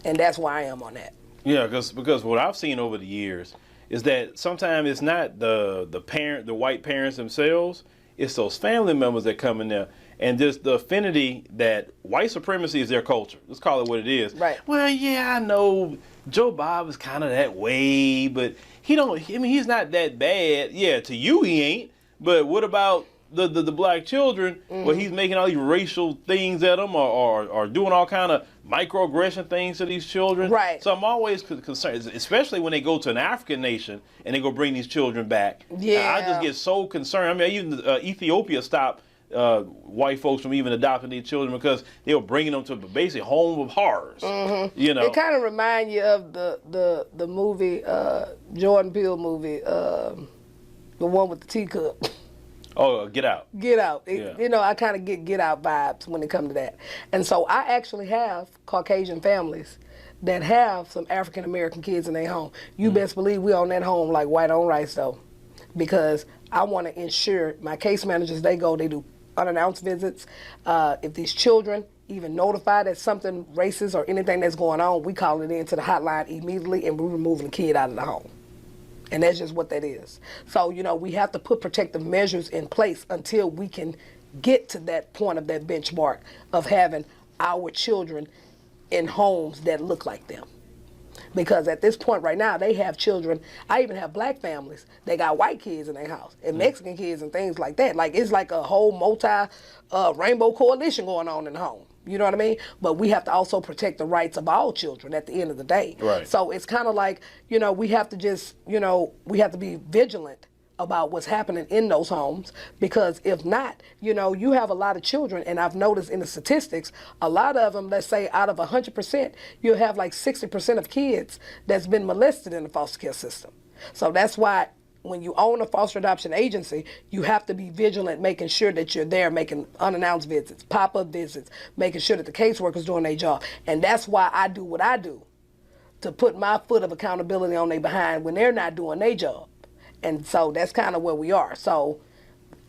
And that's where I am on that. Yeah, because what I've seen over the years is that sometimes it's not the white parents themselves, it's those family members that come in there. And just the affinity that white supremacy is their culture. Let's call it what it is. Right. Well, yeah, I know Joe Bob is kind of that way, but he's not that bad. Yeah, to you he ain't. But what about the black children where he's making all these racial things at them or doing all kind of microaggression things to these children? Right. So I'm always concerned, especially when they go to an African nation and they go bring these children back. Yeah. I just get so concerned. I mean, even Ethiopia stopped white folks from even adopting these children because they were bringing them to basically home of horrors. Mm-hmm. You know, it kind of reminds you of the movie, Jordan Peele movie, the one with the teacup. Oh, Get Out. Get Out. Yeah. You know, I kind of get out vibes when it comes to that. And so I actually have Caucasian families that have some African American kids in their home. You best believe we on that home like white on rice though, because I want to ensure my case managers, they do unannounced visits. If these children even notify that something racist or anything that's going on, we call it into the hotline immediately and we're removing the kid out of the home. And that's just what that is. So, you know, we have to put protective measures in place until we can get to that point of that benchmark of having our children in homes that look like them. Because at this point right now, they have children. I even have black families. They got white kids in their house and Mexican kids and things like that. Like, it's like a whole rainbow coalition going on in the home. You know what I mean? But we have to also protect the rights of all children at the end of the day. Right. So it's kind of like, we have to just, we have to be vigilant about what's happening in those homes, because if not, you have a lot of children, and I've noticed in the statistics, a lot of them, let's say out of 100%, you'll have like 60% of kids that's been molested in the foster care system. So that's why when you own a foster adoption agency, you have to be vigilant, making sure that you're there, making unannounced visits, pop-up visits, making sure that the caseworkers doing their job. And that's why I do what I do, to put my foot of accountability on their behind when they're not doing their job. And so that's kind of where we are. So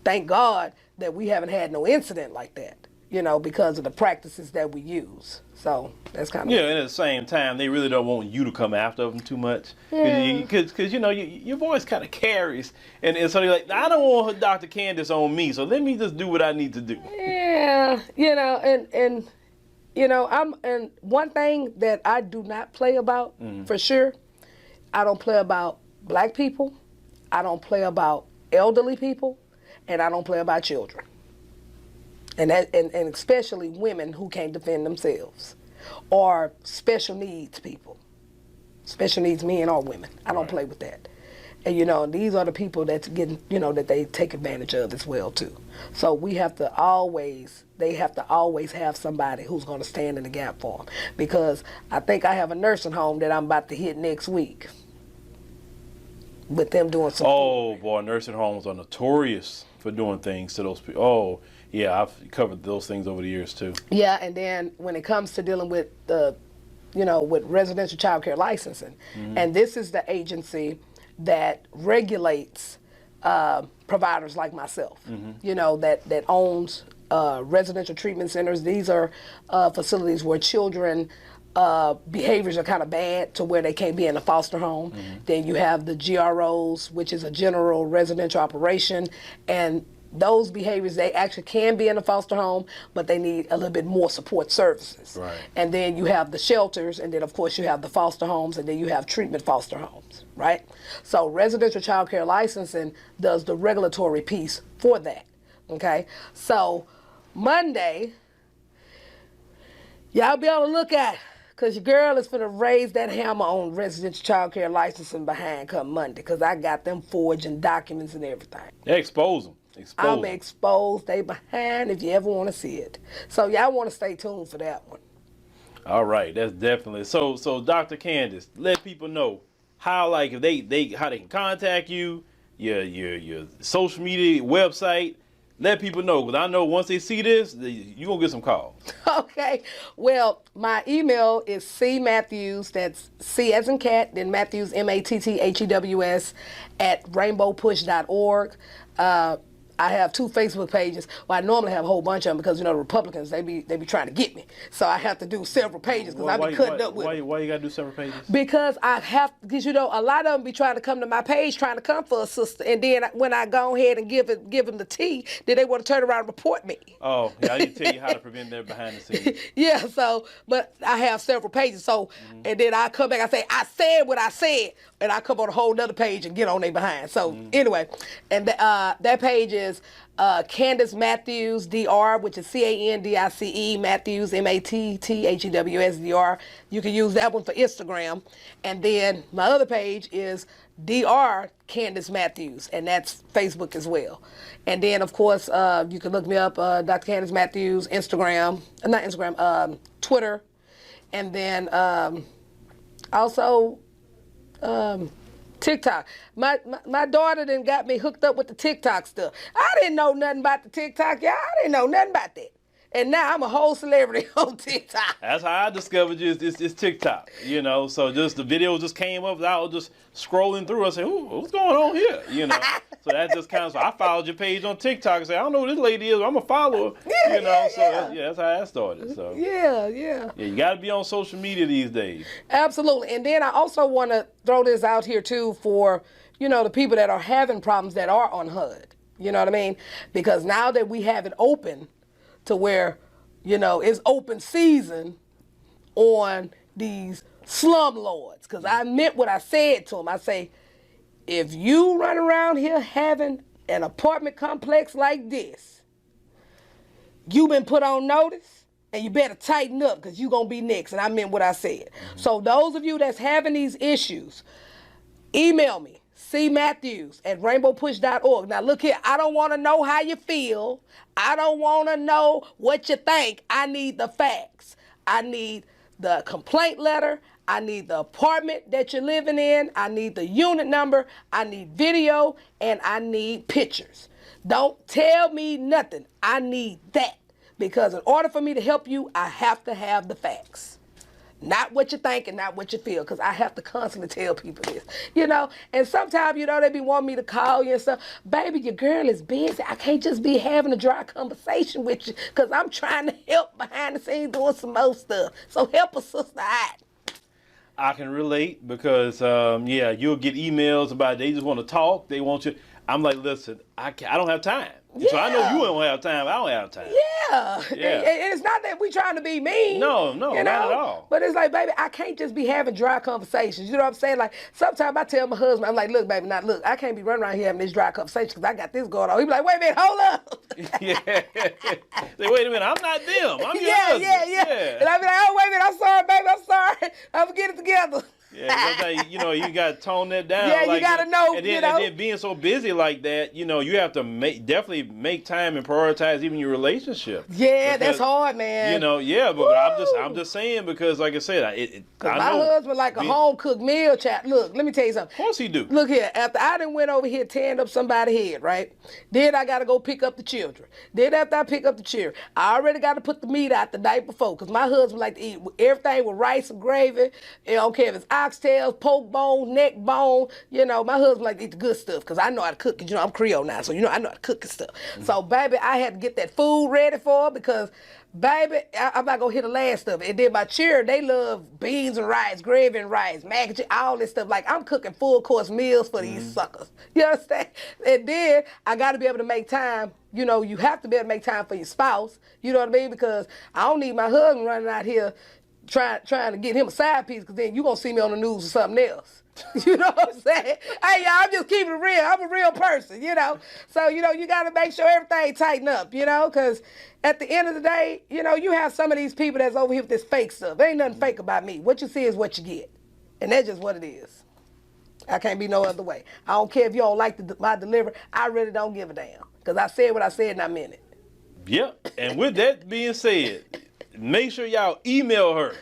thank God that we haven't had no incident like that, because of the practices that we use. So that's kind of... Yeah, and at the same time, they really don't want you to come after them too much. Because, your voice kind of carries. And so they're like, I don't want Dr. Candice on me, so let me just do what I need to do. Yeah, and one thing that I do not play about, for sure, I don't play about black people, I don't play about elderly people, and I don't play about children. And especially women who can't defend themselves, or special needs people, special needs men or women. I don't play with that. And these are the people that's getting, that they take advantage of as well too. So they have to always have somebody who's going to stand in the gap for them. Because I think I have a nursing home that I'm about to hit next week, with them doing some... Oh boy, nursing homes are notorious for doing things to those people. Oh yeah, I've covered those things over the years too. Yeah, and then when it comes to dealing with with residential child care licensing, and this is the agency that regulates providers like myself, that owns residential treatment centers. These are facilities where children behaviors are kind of bad to where they can't be in a foster home. Then you have the GROs, which is a general residential operation, and those behaviors, they actually can be in a foster home, but they need a little bit more support services. Right. And then you have the shelters, and then of course you have the foster homes, and then you have treatment foster homes, right? So residential child care licensing does the regulatory piece for that, okay? So Monday, y'all be able to look at, because your girl is finna raise that hammer on residential child care licensing behind come Monday, because I got them forging documents and everything. Expose them. I'm exposed. They behind if you ever want to see it. So y'all want to stay tuned for that one. All right, that's definitely. So Dr. Candice, let people know how, like, if how they can contact you, your social media, website. Let people know, because I know once they see this, you're going to get some calls. Okay. Well, my email is cmatthews, that's C as in cat, then Matthews, Matthews, at rainbowpush.org. I have 2 Facebook pages. Well, I normally have a whole bunch of them because, the Republicans, they be trying to get me. So I have to do several pages because I be cutting up with them. Why you got to do several pages? Because because, a lot of them be trying to come to my page, trying to come for a sister. And then when I go ahead and give them the tea, then they want to turn around and report me. Oh, yeah, I need to tell you how to prevent that behind the scenes. Yeah, but I have several pages. So, and then I come back, I say, I said what I said. And I come on a whole nother page and get on their behind. So anyway, and that page is Candice Matthews, DR, which is CANDICE, Matthews, MATTHEWS, You can use that one for Instagram. And then my other page is DR Candice Matthews, and that's Facebook as well. And then, of course, you can look me up, Dr. Candice Matthews, Twitter. And then also... TikTok. My daughter done got me hooked up with the TikTok stuff. I didn't know nothing about the TikTok, y'all. I didn't know nothing about that. And now I'm a whole celebrity on TikTok. That's how I discovered you. It's TikTok, So just the video just came up. I was just scrolling through. I said, "Ooh, what's going on here?" So that just kind of. So I followed your page on TikTok and said, "I don't know who this lady is. I'm a follower." That's how that started. So Yeah, you got to be on social media these days. Absolutely. And then I also want to throw this out here too for the people that are having problems that are on HUD. You know what I mean? Because now that we have it open to where, it's open season on these slumlords, because I meant what I said to them. I say, if you run around here having an apartment complex like this, you've been put on notice, and you better tighten up, because you're going to be next. And I meant what I said. So those of you that's having these issues, email me, cmatthews@rainbowpush.org. Now look here, I don't want to know how you feel. I don't want to know what you think. I need the facts. I need the complaint letter. I need the apartment that you're living in. I need the unit number. I need video, and I need pictures. Don't tell me nothing. I need that, because in order for me to help you, I have to have the facts. Not what you think and not what you feel, because I have to constantly tell people this, And sometimes, they be wanting me to call you and stuff. Baby, your girl is busy. I can't just be having a dry conversation with you, because I'm trying to help behind the scenes doing some more stuff. So help a sister out. I can relate, because, you'll get emails about they just want to talk. They want you. I'm like, listen, I don't have time. Yeah. So I know you don't have time. I don't have time. Yeah. And it's not that we trying to be mean. No, not at all. But it's like, baby, I can't just be having dry conversations. You know what I'm saying? Like, sometimes I tell my husband, I'm like, look, baby, I can't be running around here having this dry conversation, because I got this going on. He be like, wait a minute, hold up. Yeah. Say, wait a minute, I'm not them. I'm your husband. Yeah. And I be like, oh, wait a minute, I'm sorry, baby, I'm sorry. I'm going to get it together. Yeah, you got to tone that down. Yeah, you got to know, and then being so busy like that, you have to definitely make time and prioritize even your relationship. Yeah, that's hard, man. But I'm just saying, because like I said, my husband like a home-cooked meal chat. Look, let me tell you something. Of course he do. Look here, after I done went over here tearing up somebody's head, right? Then I got to go pick up the children. Then after I pick up the children, I already got to put the meat out the night before, because my husband like to eat everything with rice and gravy. I don't care if it's oxtails, poke bones, neck bone. My husband like to eat the good stuff, because I know how to cook. I'm Creole now, so I know how to cook and stuff. Mm-hmm. So, baby, I had to get that food ready for her, because, baby, I'm not going to hit the last of it. And then my children, they love beans and rice, gravy and rice, mac and cheese, all this stuff. Like, I'm cooking full-course meals for these suckers. You understand? And then I got to be able to make time. You have to be able to make time for your spouse. You know what I mean? Because I don't need my husband running out here trying to get him a side piece, because then you're going to see me on the news or something else. You know what I'm saying? Hey, y'all, I'm just keeping it real. I'm a real person, So, you got to make sure everything tighten up, because at the end of the day, you have some of these people that's over here with this fake stuff. There ain't nothing fake about me. What you see is what you get. And that's just what it is. I can't be no other way. I don't care if you don't like my delivery. I really don't give a damn, because I said what I said and I meant it. Yep. And with that being said, make sure y'all email her.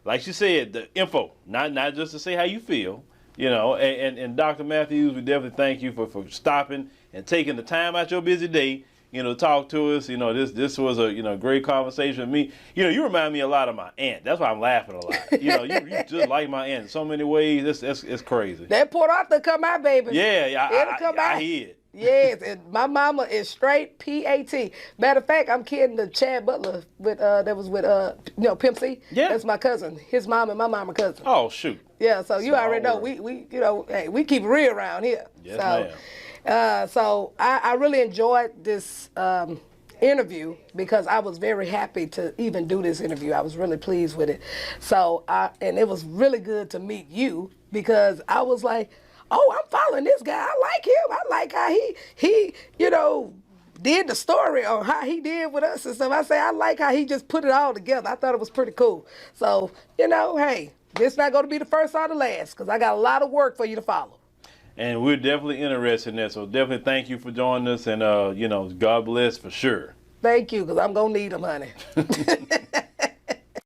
Like she said, the info, not just to say how you feel, and Dr. Matthews, we definitely thank you for stopping and taking the time out your busy day, to talk to us. This was a great conversation with me. You remind me a lot of my aunt. That's why I'm laughing a lot. You just like my aunt in so many ways. It's crazy. That Port Arthur come out, baby. Yeah, it'll come out. I hear it. Yes, and my mama is straight PAT. Matter of fact, I'm kidding the Chad Butler that was with Pimp C. Yeah, that's my cousin. His mom and my mama cousin. Oh shoot. Yeah, so you already know we hey, we keep it real around here. Yes, ma'am. So I really enjoyed this interview, because I was very happy to even do this interview. I was really pleased with it. So and it was really good to meet you, because I was like, oh, I'm following this guy. I like him. I like how he did the story on how he did with us and stuff. I say, I like how he just put it all together. I thought it was pretty cool. So, hey, this not going to be the first or the last, because I got a lot of work for you to follow. And we're definitely interested in that. So definitely thank you for joining us, and, God bless for sure. Thank you, because I'm going to need them, honey.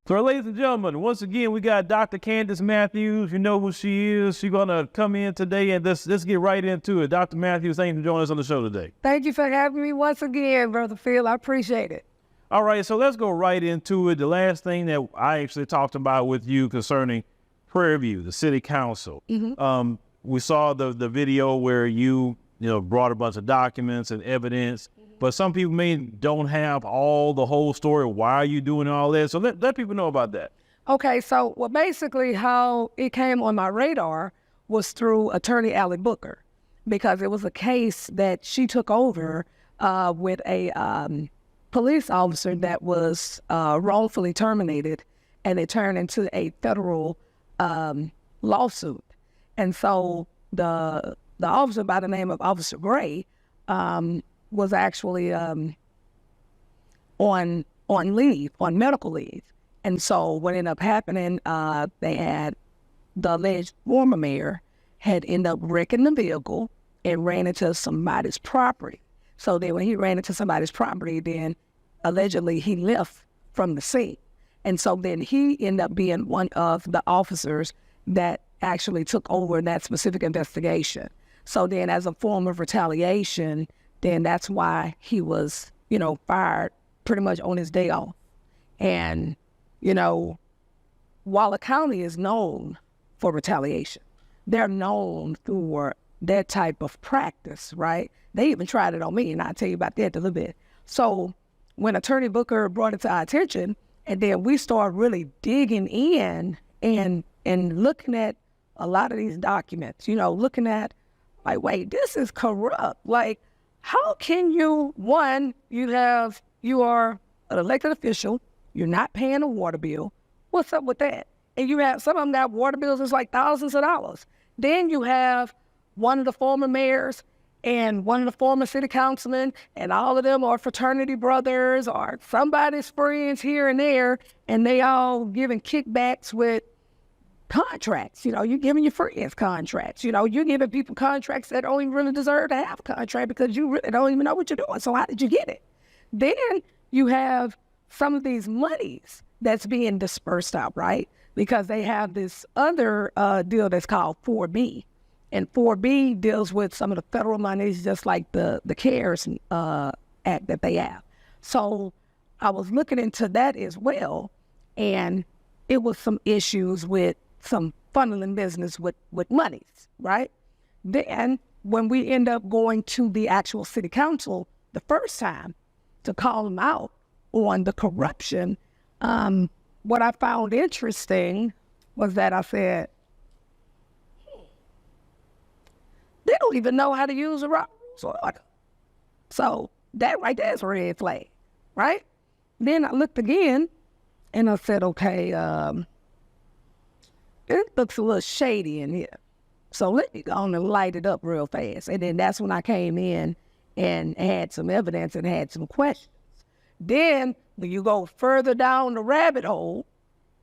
So, ladies and gentlemen, once again, we got Dr. Candice Matthews. You know who she is. She's going to come in today, and let's get right into it. Dr. Matthews, thank you for joining us on the show today. Thank you for having me once again, Brother Phil. I appreciate it. All right, so let's go right into it. The last thing that I actually talked about with you concerning Prairie, the city council. Mm-hmm. We saw the video where you brought a bunch of documents and evidence. But some people don't have the whole story. Why are you doing all that? So let people know about that. Okay, so basically how it came on my radar was through Attorney Allie Booker, because it was a case that she took over with a police officer that was wrongfully terminated, and it turned into a federal lawsuit. And so the officer by the name of Officer Gray was actually on leave, on medical leave. And so what ended up happening, they had the alleged former mayor had ended up wrecking the vehicle and ran into somebody's property. So then when he ran into somebody's property, then allegedly he left from the scene. And so then he ended up being one of the officers that actually took over that specific investigation. So then as a form of retaliation, then that's why he was, fired pretty much on his day off. And, Waller County is known for retaliation. They're known for that type of practice, right? They even tried it on me, and I'll tell you about that a little bit. So when Attorney Booker brought it to our attention, and then we started really digging in and looking at a lot of these documents, looking at, like, wait, this is corrupt. Like, how can you are an elected official, you're not paying a water bill. What's up with that? And you have, some of them got water bills that's like thousands of dollars. Then you have one of the former mayors and one of the former city councilmen, and all of them are fraternity brothers or somebody's friends here and there, and they all giving kickbacks with contracts. You're giving your friends contracts. You're giving people contracts that don't even really deserve to have a contract because you really don't even know what you're doing. So how did you get it? Then you have some of these monies that's being dispersed out, right? Because they have this other deal that's called 4B. And 4B deals with some of the federal monies, just like the CARES Act that they have. So I was looking into that as well, and it was some issues with some funneling business with monies, right? Then when we end up going to the actual city council the first time to call them out on the corruption, what I found interesting was that I said, they don't even know how to use a Robert's order. So that right there is a red flag, right? Then I looked again and I said, okay, it looks a little shady in here. So let me go on and light it up real fast. And then that's when I came in and had some evidence and had some questions. Then when you go further down the rabbit hole,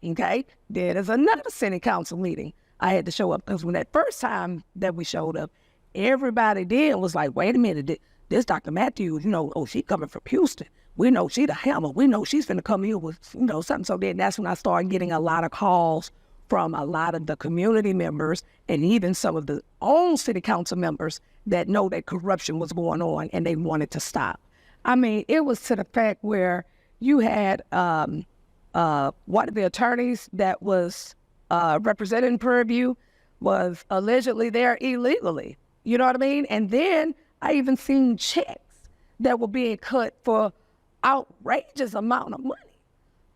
okay, there's another city council meeting I had to show up. Because when that first time that we showed up, everybody then was like, wait a minute, this Dr. Matthews, she coming from Houston. We know she the hammer. We know she's finna come here with, something. So then that's when I started getting a lot of calls from a lot of the community members and even some of the own city council members that know that corruption was going on and they wanted to stop. I mean, it was to the fact where you had one of the attorneys that was representing Prairie was allegedly there illegally. You know what I mean? And then I even seen checks that were being cut for outrageous amount of money.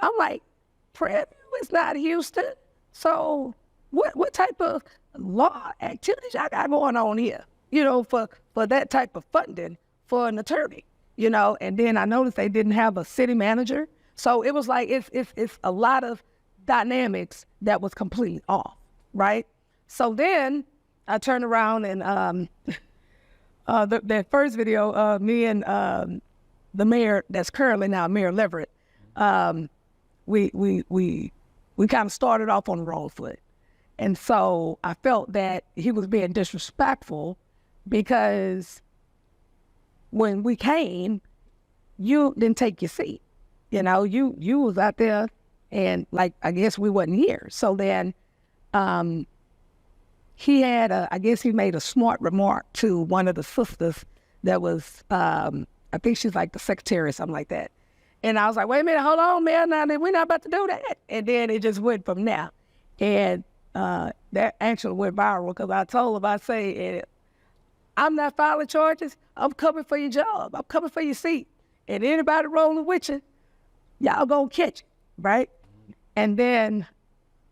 I'm like, Prairie is not Houston. So what type of law activities I got going on here, for that type of funding for an attorney, and then I noticed they didn't have a city manager. So it was like, it's a lot of dynamics that was completely off, right? So then I turned around and that first video, me and the mayor that's currently now Mayor Leverett, we kind of started off on the wrong foot. And so I felt that he was being disrespectful because when we came, you didn't take your seat. You was out there and like, I guess we wasn't here. So then he had I guess he made a smart remark to one of the sisters that was, I think she's like the secretary or something like that. And I was like, wait a minute, hold on, man. Now we're not about to do that. And then it just went from there. And that actually went viral because I told him, I say, I'm not filing charges. I'm coming for your job. I'm coming for your seat. And anybody rolling with you, y'all gonna catch it, right? And then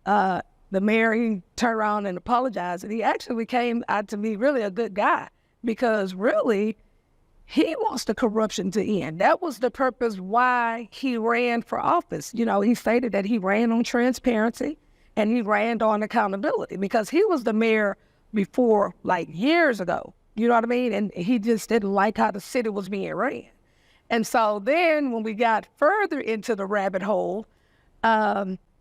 the mayor, he turned around and apologized. And he actually came out to be really a good guy because really, he wants the corruption to end. That was the purpose why he ran for office. You know, he stated that he ran on transparency and he ran on accountability because he was the mayor before, like, years ago. You know what I mean? And he just didn't like how the city was being ran. And so then when we got further into the rabbit hole,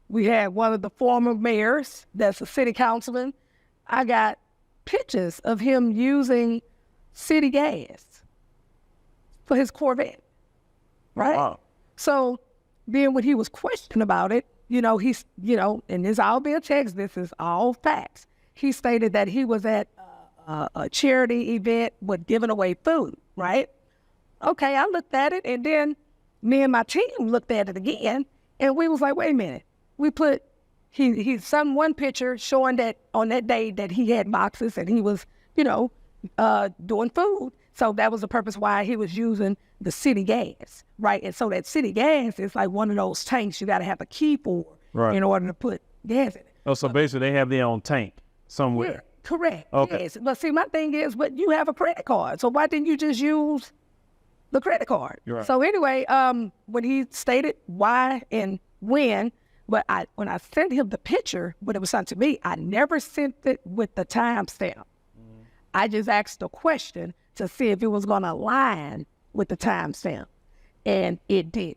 we had one of the former mayors that's a city councilman. I got pictures of him using city gas for his Corvette, right? Wow. So then when he was questioned about it, you know, he's, you know, and this all being text, this is all facts. He stated that he was at a charity event with giving away food, right? Okay, I looked at it, and then me and my team looked at it again, and we was like, wait a minute. We put, he sent one picture showing that on that day that he had boxes and he was, you know, doing food. So that was the purpose why he was using the city gas, right? And so that city gas is like one of those tanks you got to have a key for in order to put gas in it. Oh, so basically they have their own tank somewhere. Yeah, correct. Okay. Yes. But see, my thing is, but you have a credit card. So why didn't you just use the credit card? You're right. So anyway, when he stated why and when, but when I sent him the picture, when it was sent to me, I never sent it with the timestamp. I just asked a question to see if it was going to align with the timestamp, and it did.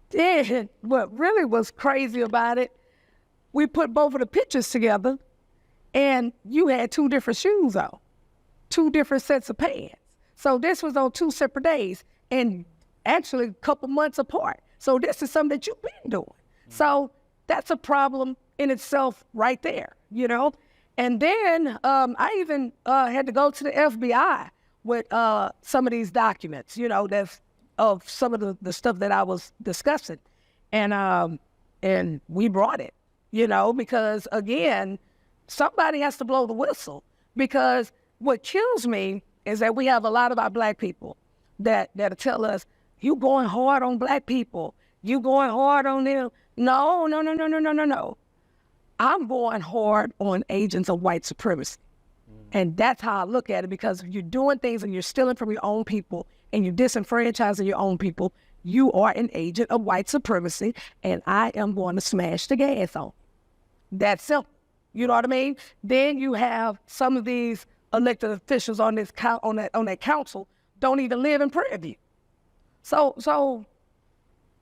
Then what really was crazy about it, we put both of the pictures together, and you had two different shoes on, two different sets of pants. So this was on two separate days, and actually a couple months apart. So this is something that you've been doing. So that's a problem in itself right there, you know? And then I even had to go to the FBI with some of these documents, you know, that's of some of the stuff that I was discussing. And we brought it, you know, because again, somebody has to blow the whistle. Because what kills me is that we have a lot of our Black people that tell us, you going hard on Black people, you going hard on them. No. I'm going hard on agents of white supremacy. And that's how I look at it, because if you're doing things and you're stealing from your own people and you're disenfranchising your own people, you are an agent of white supremacy, and I am going to smash the gas on. That's simple. You know what I mean? Then you have some of these elected officials on this on that council don't even live in Prairie. So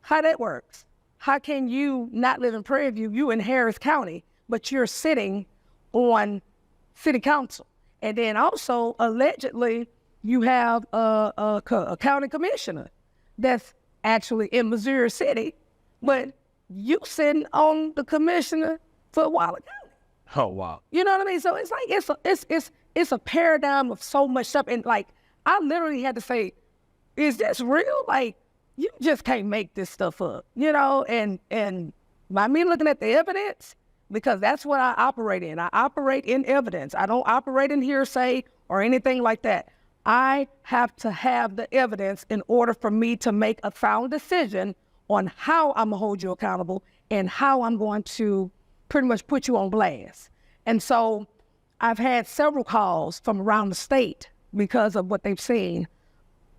how that works? How can you not live in Prairie View? You in Harris County, but you're sitting on city council. And then also, allegedly, you have a county commissioner that's actually in Missouri City, but you sitting on the commissioner for Waller County. Oh, wow. You know what I mean? So it's like, it's a paradigm of so much stuff. And like, I literally had to say, is this real? Like, you just can't make this stuff up, you know? And by me looking at the evidence, because that's what I operate in. I operate in evidence. I don't operate in hearsay or anything like that. I have to have the evidence in order for me to make a sound decision on how I'm gonna hold you accountable and how I'm going to pretty much put you on blast. And so I've had several calls from around the state because of what they've seen,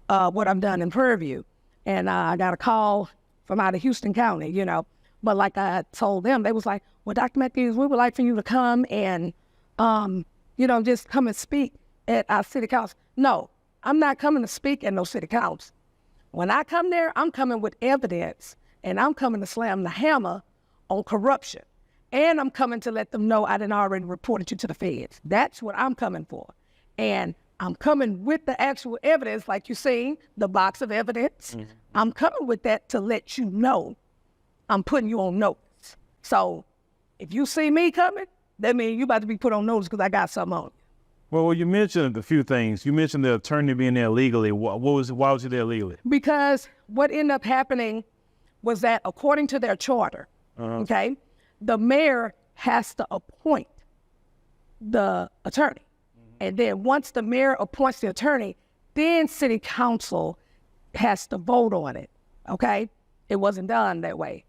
what I've done in Prairie View. And I got a call from out of Houston County, you know. But like I told them, they was like, well, Dr. Matthews, we would like for you to come and, you know, just come and speak at our city council. No, I'm not coming to speak at no city council. When I come there, I'm coming with evidence, and I'm coming to slam the hammer on corruption. And I'm coming to let them know I done already reported you to the feds. That's what I'm coming for. And I'm coming with the actual evidence, like you seen, the box of evidence. Mm-hmm. I'm coming with that to let you know I'm putting you on notice. So if you see me coming, that means you about to be put on notice because I got something on you. Well, you mentioned a few things. You mentioned the attorney being there legally. Why was he there legally? Because what ended up happening was that according to their charter, okay, the mayor has to appoint the attorney. And then once the mayor appoints the attorney, then city council has to vote on it, okay? It wasn't done that way.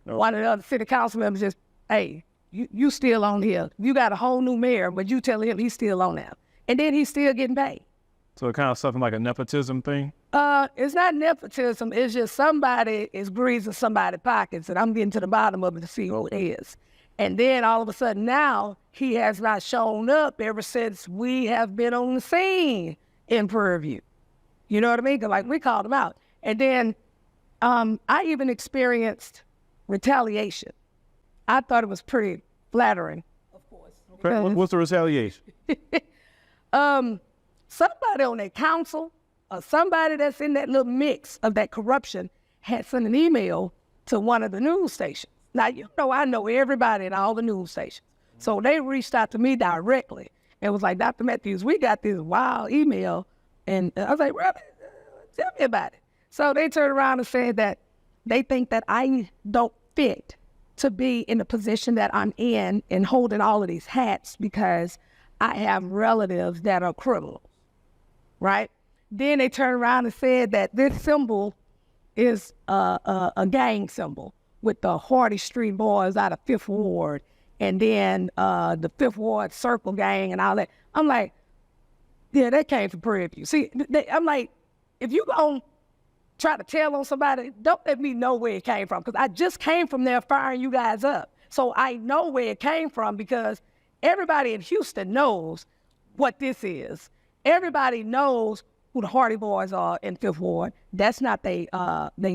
No. One of the other city council members just, hey, you still on here. You got a whole new mayor, but you telling him he's still on there. And then he's still getting paid. So it kind of something like a nepotism thing? It's not nepotism. It's just somebody is greasing somebody's pockets, and I'm getting to the bottom of it to see who it is. And then all of a sudden now, he has not shown up ever since we have been on the scene in Prairie View. You know what I mean? 'Cause like we called him out. And then I even experienced retaliation. I thought it was pretty flattering. Of course. Okay. What's the retaliation? Somebody on that council or somebody that's in that little mix of that corruption had sent an email to one of the news stations. Now, you know, I know everybody at all the news stations. So they reached out to me directly and was like, Dr. Matthews, we got this wild email. And I was like, Robert, tell me about it. So they turned around and said that they think that I don't fit to be in the position that I'm in and holding all of these hats because I have relatives that are criminals, right? Then they turned around and said that this symbol is a gang symbol with the Hardy Street Boys out of Fifth Ward, and then the Fifth Ward Circle Gang and all that. I'm like, yeah, that came from Prairie View. See, I'm like, if you gonna try to tell on somebody, don't let me know where it came from, because I just came from there firing you guys up. So I know where it came from because everybody in Houston knows what this is. Everybody knows who the Hardy Boys are in Fifth Ward. That's not they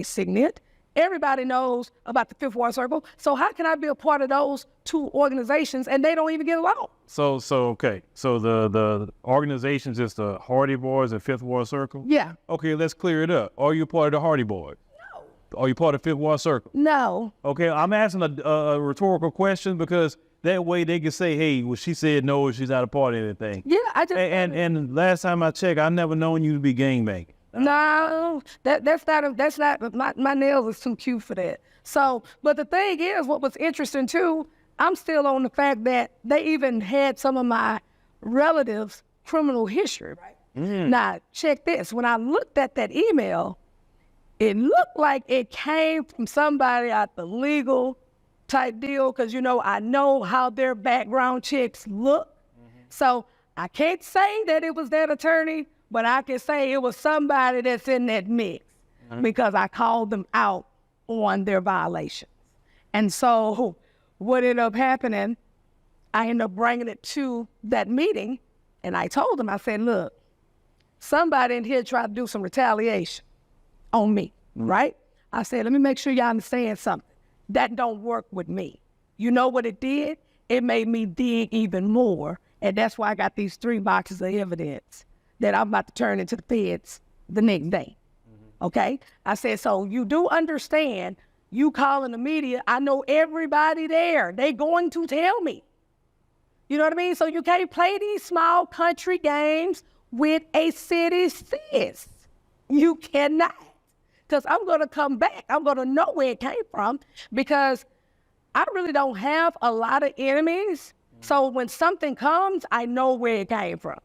signet. Everybody knows about the Fifth Ward Circle. So how can I be a part of those two organizations and they don't even get along? So okay. So the organizations is the Hardy Boys and Fifth Ward Circle? Yeah. Okay, let's clear it up. Are you part of the Hardy Boys? No. Are you part of Fifth Ward Circle? No. Okay, I'm asking a rhetorical question because that way they can say, hey, well, she said no, she's not a part of anything. Yeah, I just... And last time I checked, I never known you to be gangbanging. No, that's not, my nails is too cute for that. So, but the thing is, what was interesting too, I'm still on the fact that they even had some of my relatives' criminal history. Right. Now, check this. When I looked at that email, it looked like it came from somebody at the legal type deal, because, you know, I know how their background checks look. So I can't say that it was that attorney, but I can say it was somebody that's in that mix because I called them out on their violations. And so what ended up happening, I ended up bringing it to that meeting, and I told them, I said, look, somebody in here tried to do some retaliation on me, right? I said, let me make sure y'all understand something. That don't work with me. You know what it did? It made me dig even more, and that's why I got these 3 boxes of evidence that I'm about to turn into the feds the next day, okay? I said, so you do understand, you calling the media, I know everybody there. They going to tell me. You know what I mean? So you can't play these small country games with a city sis. You cannot, because I'm gonna come back. I'm gonna know where it came from, because I really don't have a lot of enemies. So when something comes, I know where it came from.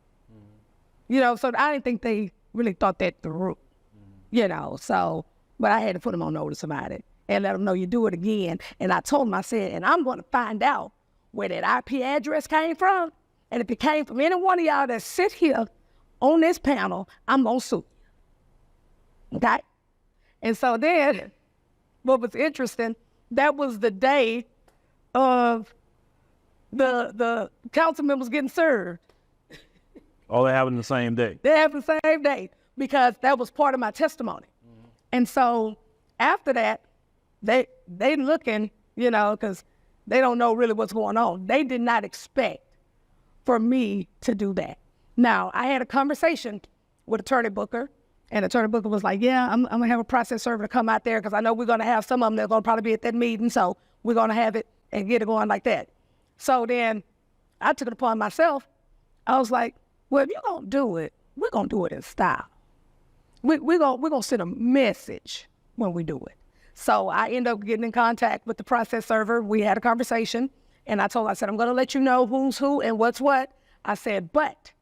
You know, so I didn't think they really thought that through, you know, so, but I had to put them on notice about it and let them know you do it again. And I told them, I said, and I'm going to find out where that IP address came from. And if it came from any one of y'all that sit here on this panel, I'm going to sue you. Okay? And so then, what was interesting, that was the day of the council members getting served. All that happened the same day? They happened the same day, because that was part of my testimony. And so after that, they looking, you know, because they don't know really what's going on. They did not expect for me to do that. Now, I had a conversation with Attorney Booker, and Attorney Booker was like, yeah, I'm going to have a process server to come out there, because I know we're going to have some of them that are going to probably be at that meeting, so we're going to have it and get it going like that. So then I took it upon myself. I was like, well, if you're going to do it, we're going to do it in style. We're going to send a message when we do it. So I ended up getting in contact with the process server. We had a conversation, and I told her, I said, I'm going to let you know who's who and what's what. I said, but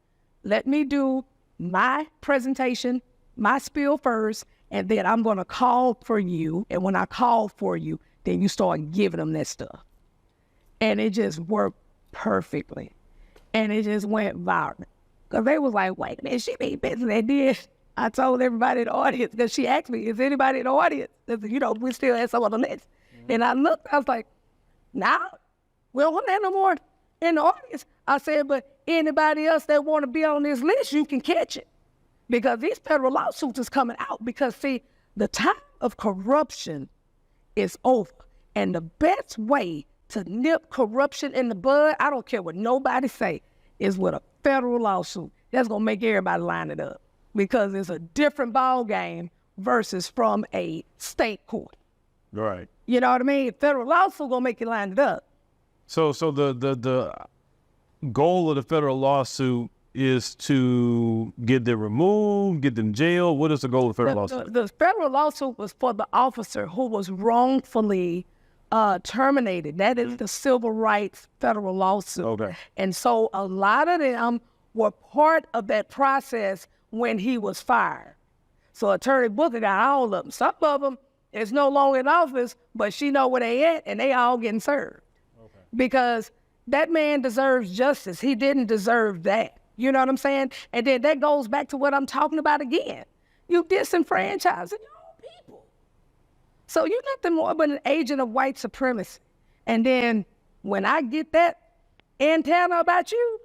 let me do my presentation, my spiel first, and then I'm going to call for you. And when I call for you, then you start giving them that stuff. And it just worked perfectly. And it just went viral. Because they was like, wait a minute, she mean business. And then I told everybody in the audience, because she asked me, is anybody in the audience? Because, you know, we still had some on the list. And I looked, I was like, nah, we don't want that no more in the audience. I said, but anybody else that want to be on this list, you can catch it. Because these federal lawsuits is coming out. Because, see, the time of corruption is over. And the best way to nip corruption in the bud, I don't care what nobody say, is with a federal lawsuit. That's going to make everybody line it up. Because it's a different ball game versus from a state court. Right. You know what I mean? Federal lawsuit going to make you line it up. So the goal of the federal lawsuit is to get them removed, get them jailed. What is the goal of the federal lawsuit? The federal lawsuit was for the officer who was wrongfully terminated. That is the civil rights federal lawsuit. Okay. And so a lot of them were part of that process when he was fired. So Attorney Booker got all of them. Some of them is no longer in office, but she know where they at, and they all getting served. Okay. Because that man deserves justice. He didn't deserve that. You know what I'm saying? And then that goes back to what I'm talking about again. You disenfranchising your own people. So you're nothing more but an agent of white supremacy. And then when I get that antenna about you,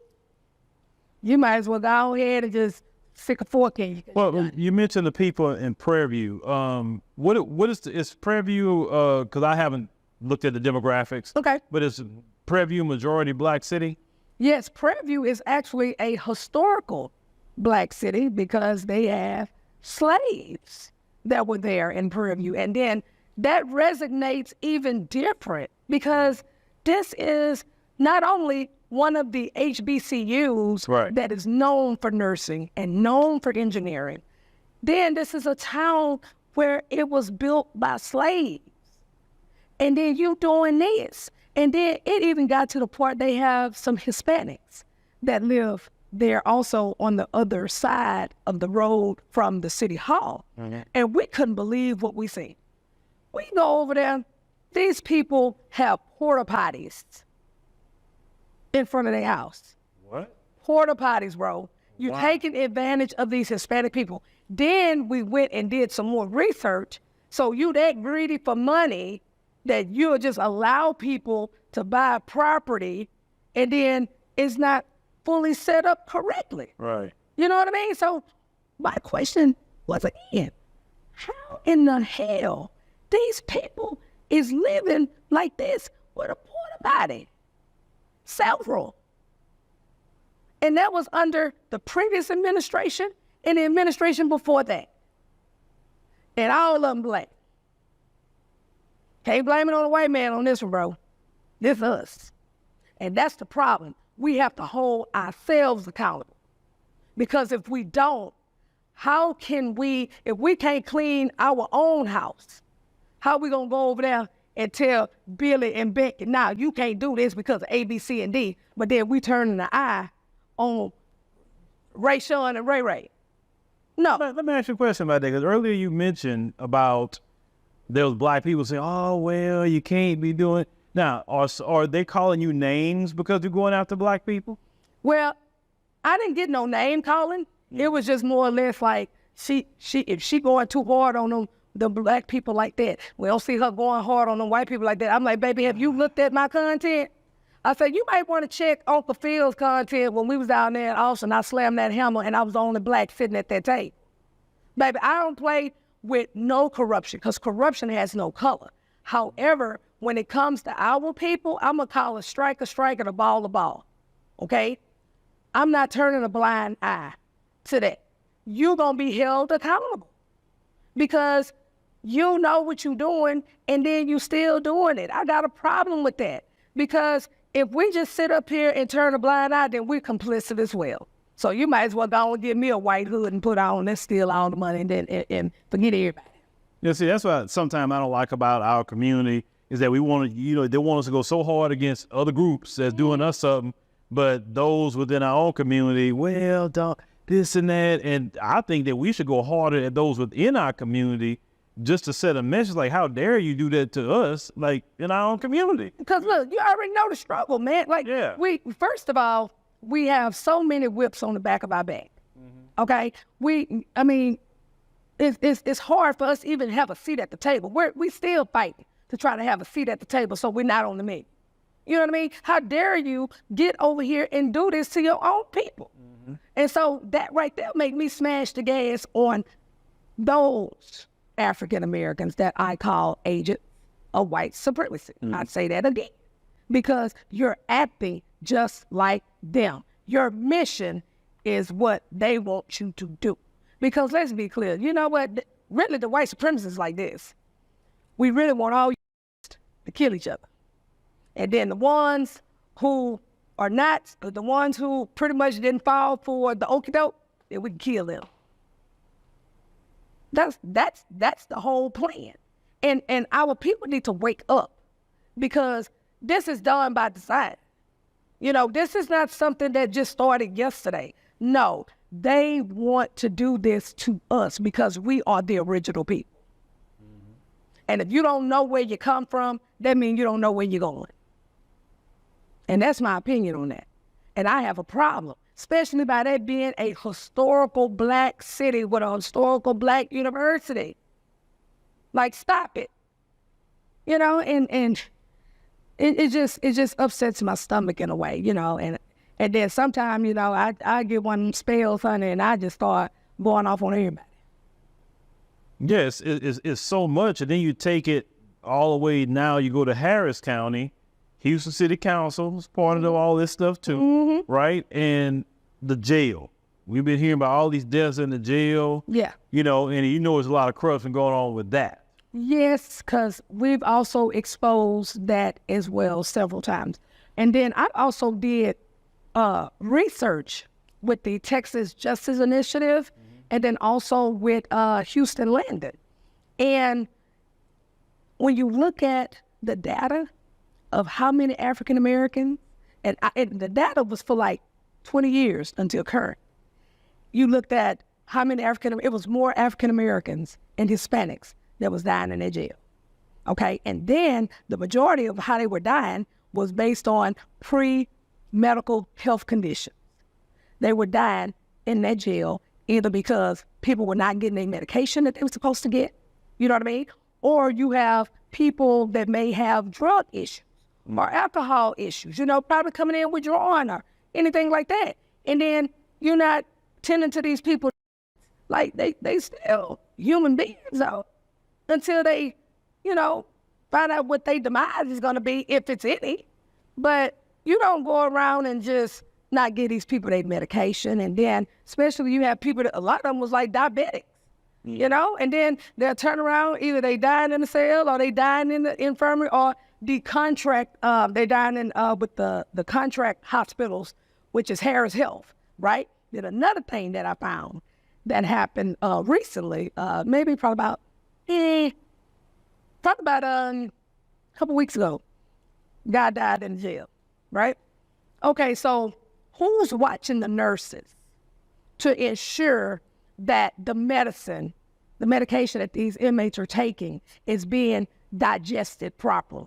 you might as well go ahead and just stick a fork in you. Well, you mentioned the people in Prairie View. What is Prairie View? Because I haven't looked at the demographics. Okay. But is Prairie View majority black city? Yes, Prairie View is actually a historical black city because they have slaves that were there in Prairie View. And then that resonates even different because this is not only one of the HBCUs that is known for nursing and known for engineering. Then this is a town where it was built by slaves. And then you doing this. And then it even got to the part they have some Hispanics that live there also on the other side of the road from the city hall. Mm-hmm. And we couldn't believe what we seen. We go over there, these people have porta potties in front of their house. What? Porta potties, bro. You're taking advantage of these Hispanic people. Then we went and did some more research. So you that greedy for money that you'll just allow people to buy property and then it's not fully set up correctly. Right. You know what I mean? So my question was again, how in the hell these people is living like this with a porta potty? Several. And that was under the previous administration and the administration before that. And all of them black. Can't blame it on the white man on this one, bro. This us. And that's the problem. We have to hold ourselves accountable. Because if we don't, how can we, if we can't clean our own house, how we gonna go over there and tell Billy and Becky, now you can't do this because of A, B, C, and D, but then we turn an eye on Ray Sean and Ray Ray. No. Let me ask you a question about that, because earlier you mentioned about there was black people saying, oh, well, you can't be doing. Now, are they calling you names because you're going after black people? Well, I didn't get no name calling. It was just more or less like if she going too hard on them, the black people like that. We don't see her going hard on them white people like that. I'm like, baby, have you looked at my content? I said, you might want to check Uncle Phil's content. When we was down there in Austin, I slammed that hammer and I was the only black sitting at that table. Baby, I don't play with no corruption because corruption has no color. However, when it comes to our people, I'm going to call a strike, and a ball, okay? I'm not turning a blind eye to that. You're going to be held accountable because you know what you're doing and then you still doing it. I got a problem with that because if we just sit up here and turn a blind eye, then we're complicit as well. So you might as well go and give me a white hood and put on, let's steal all the money and then and forget everybody. Yeah, see, that's what sometimes I don't like about our community is that we want to, they want us to go so hard against other groups that's doing us something, but those within our own community, well, don't this and that. And I think that we should go harder at those within our community just to set a message like, how dare you do that to us, like in our own community? Because look, you already know the struggle, man. Like, yeah. first of all, we have so many whips on the back of our back. Okay, it's hard for us to even have a seat at the table. We still fighting to try to have a seat at the table so we're not on the menu. You know what I mean? How dare you get over here and do this to your own people? And so that right there made me smash the gas on those African Americans that I call agents of white supremacy. I'd say that again, because you're acting just like them. Your mission is what they want you to do. Because let's be clear, you know what? Really, the white supremacists like this. We really want all to kill each other. And then the ones who are not, the ones who pretty much didn't fall for the okie doke, then we can kill them. That's the whole plan. And our people need to wake up, because this is done by design. You know, this is not something that just started yesterday. No, they want to do this to us because we are the original people. And if you don't know where you come from, that means you don't know where you're going. And that's my opinion on that. And I have a problem, especially by that being a historical Black city with a historical Black university. Like, stop it. You know, and it just upsets my stomach in a way, you know. And then sometimes, you know, I get one of them spells, honey, and I just start going off on everybody. Yes, it's so much. And then you take it all the way, now you go to Harris County, Houston City Council is part of all this stuff too, right? And the jail. We've been hearing about all these deaths in the jail. Yeah. You know, and you know there's a lot of corruption going on with that. Yes, because we've also exposed that as well several times. And then I also did research with the Texas Justice Initiative, and then also with Houston Landon. And when you look at the data of how many African Americans, and the data was for like 20 years until current, you looked at how many it was more African Americans and Hispanics that was dying in their jail. Okay, and then the majority of how they were dying was based on pre-medical health conditions. They were dying in that jail either because people were not getting their medication that they were supposed to get, you know what I mean? Or you have people that may have drug issues or alcohol issues, you know, probably coming in withdrawing or anything like that. And then you're not tending to these people like they still human beings out until they, you know, find out what their demise is going to be, if it's any. But you don't go around and just not give these people their medication. And then especially you have people that a lot of them was like diabetics, you know, and then they'll turn around, either they dying in the cell or they dying in the infirmary, or the contract, they dying in with the contract hospitals, which is Harris Health, right? Then another thing that I found that happened recently, maybe probably about a couple weeks ago, guy died in jail, right? Okay, so who's watching the nurses to ensure that the medication that these inmates are taking is being digested properly?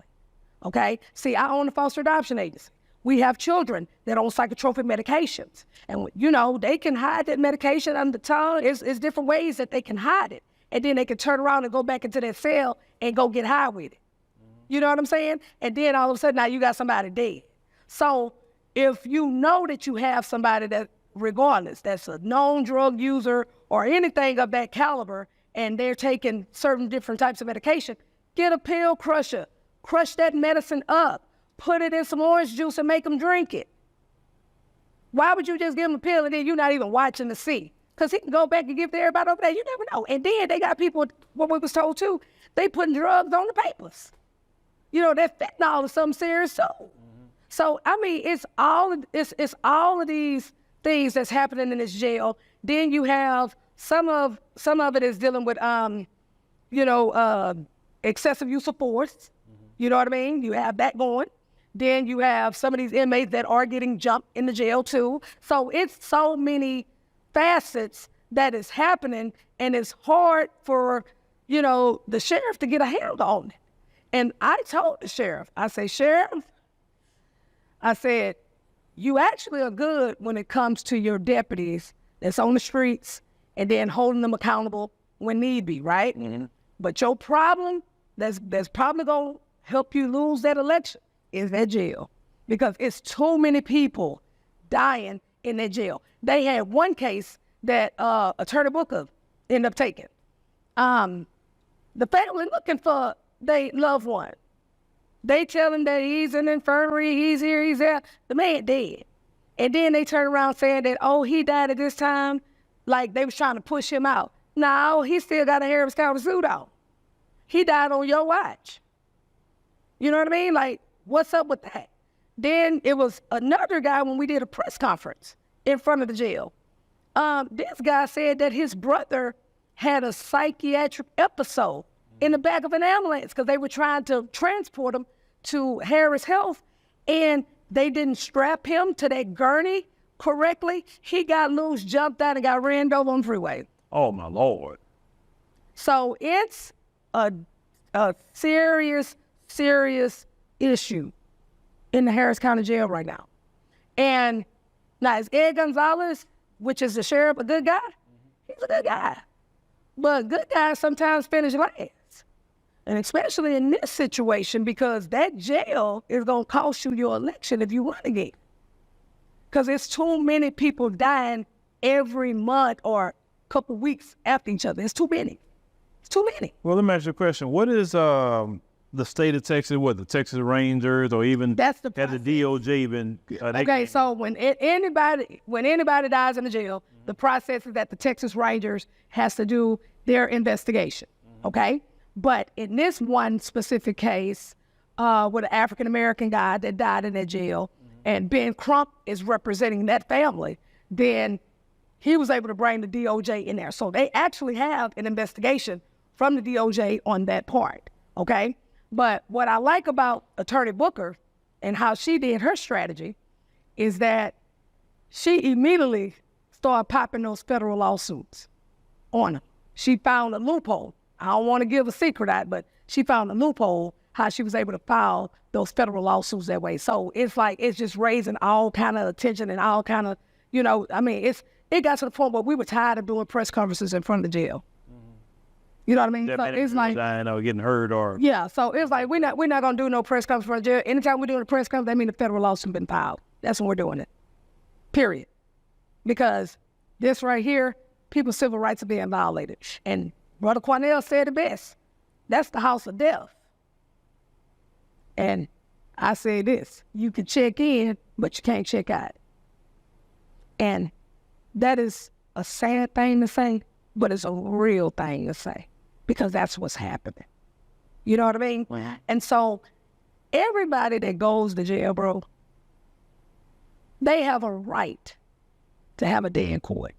Okay, see, I own a foster adoption agency. We have children that on psychotropic medications, and you know, they can hide that medication under the tongue. It's different ways that they can hide it, and then they can turn around and go back into their cell and go get high with it. You know what I'm saying? And then all of a sudden now you got somebody dead. So if you know that you have somebody that, regardless, that's a known drug user or anything of that caliber, and they're taking certain different types of medication, get a pill crusher, crush that medicine up, put it in some orange juice and make them drink it. Why would you just give them a pill and then you're not even watching to see? Because he can go back and give it to everybody over there. You never know. And then they got people, what we was told too, they putting drugs on the papers. You know, that fentanyl is something serious too. So, I mean, it's all of these things that's happening in this jail. Then you have some of it is dealing with, excessive use of force. You know what I mean? You have that going. Then you have some of these inmates that are getting jumped in the jail too. So it's so many facets that is happening, and it's hard for, the sheriff to get a handle on it. And I told the sheriff, I say, Sheriff, I said, you actually are good when it comes to your deputies that's on the streets and then holding them accountable when need be, right? Mm-hmm. But your problem that's probably going to help you lose that election is that jail, because it's too many people dying in that jail. They had one case that Attorney Booker ended up taking. The family looking for their loved one. They tell him that he's in the infirmary, he's here, he's there. The man dead. And then they turn around saying that, oh, he died at this time, like they was trying to push him out. No, he still got a Harris County suit on. He died on your watch. You know what I mean? Like, what's up with that? Then it was another guy when we did a press conference in front of the jail. This guy said that his brother had a psychiatric episode in the back of an ambulance because they were trying to transport him to Harris Health, and they didn't strap him to that gurney correctly. He got loose, jumped out, and got ran over on the freeway. Oh, my Lord. So it's a serious, serious issue in the Harris County Jail right now. And now, is Ed Gonzalez, which is the sheriff, a good guy? He's a good guy. But good guys sometimes finish last. And especially in this situation, because that jail is going to cost you your election if you run again. Because there's too many people dying every month or a couple weeks after each other. It's too many. It's too many. Well, let me ask you a question. What is the state of Texas, the Texas Rangers, or even has the DOJ been? Okay, so when anybody dies in the jail, the process is that the Texas Rangers has to do their investigation, okay? But in this one specific case, with an African-American guy that died in that jail, and Ben Crump is representing that family, then he was able to bring the DOJ in there. So they actually have an investigation from the DOJ on that part, okay? But what I like about Attorney Booker and how she did her strategy is that she immediately started popping those federal lawsuits on them. She found a loophole. I don't want to give a secret out, but she found a loophole how she was able to file those federal lawsuits that way. So it's like, it's just raising all kind of attention and all kind of, I mean, it got to the point where we were tired of doing press conferences in front of the jail. You know what I mean? So it's like, dying or getting hurt or. Yeah, so it's like, we're not going to do no press conference in front of jail. Anytime we're doing a press conference, that means the federal lawsuit been filed. That's when we're doing it. Period. Because this right here, people's civil rights are being violated. And Brother Cornell said it best. That's the house of death. And I say this, you can check in, but you can't check out. And that is a sad thing to say, but it's a real thing to say, because that's what's happening. You know what I mean? Yeah. And so everybody that goes to jail, bro, they have a right to have a day in court.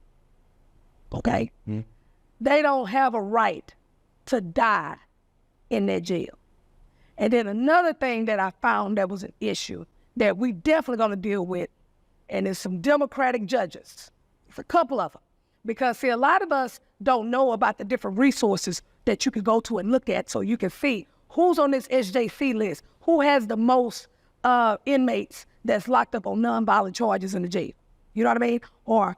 Okay? Mm-hmm. They don't have a right to die in their jail. And then another thing that I found that was an issue that we definitely going to deal with, and there's some Democratic judges. It's a couple of them. Because, see, a lot of us don't know about the different resources that you can go to and look at so you can see who's on this SJC list, who has the most inmates that's locked up on nonviolent charges in the jail. You know what I mean? Or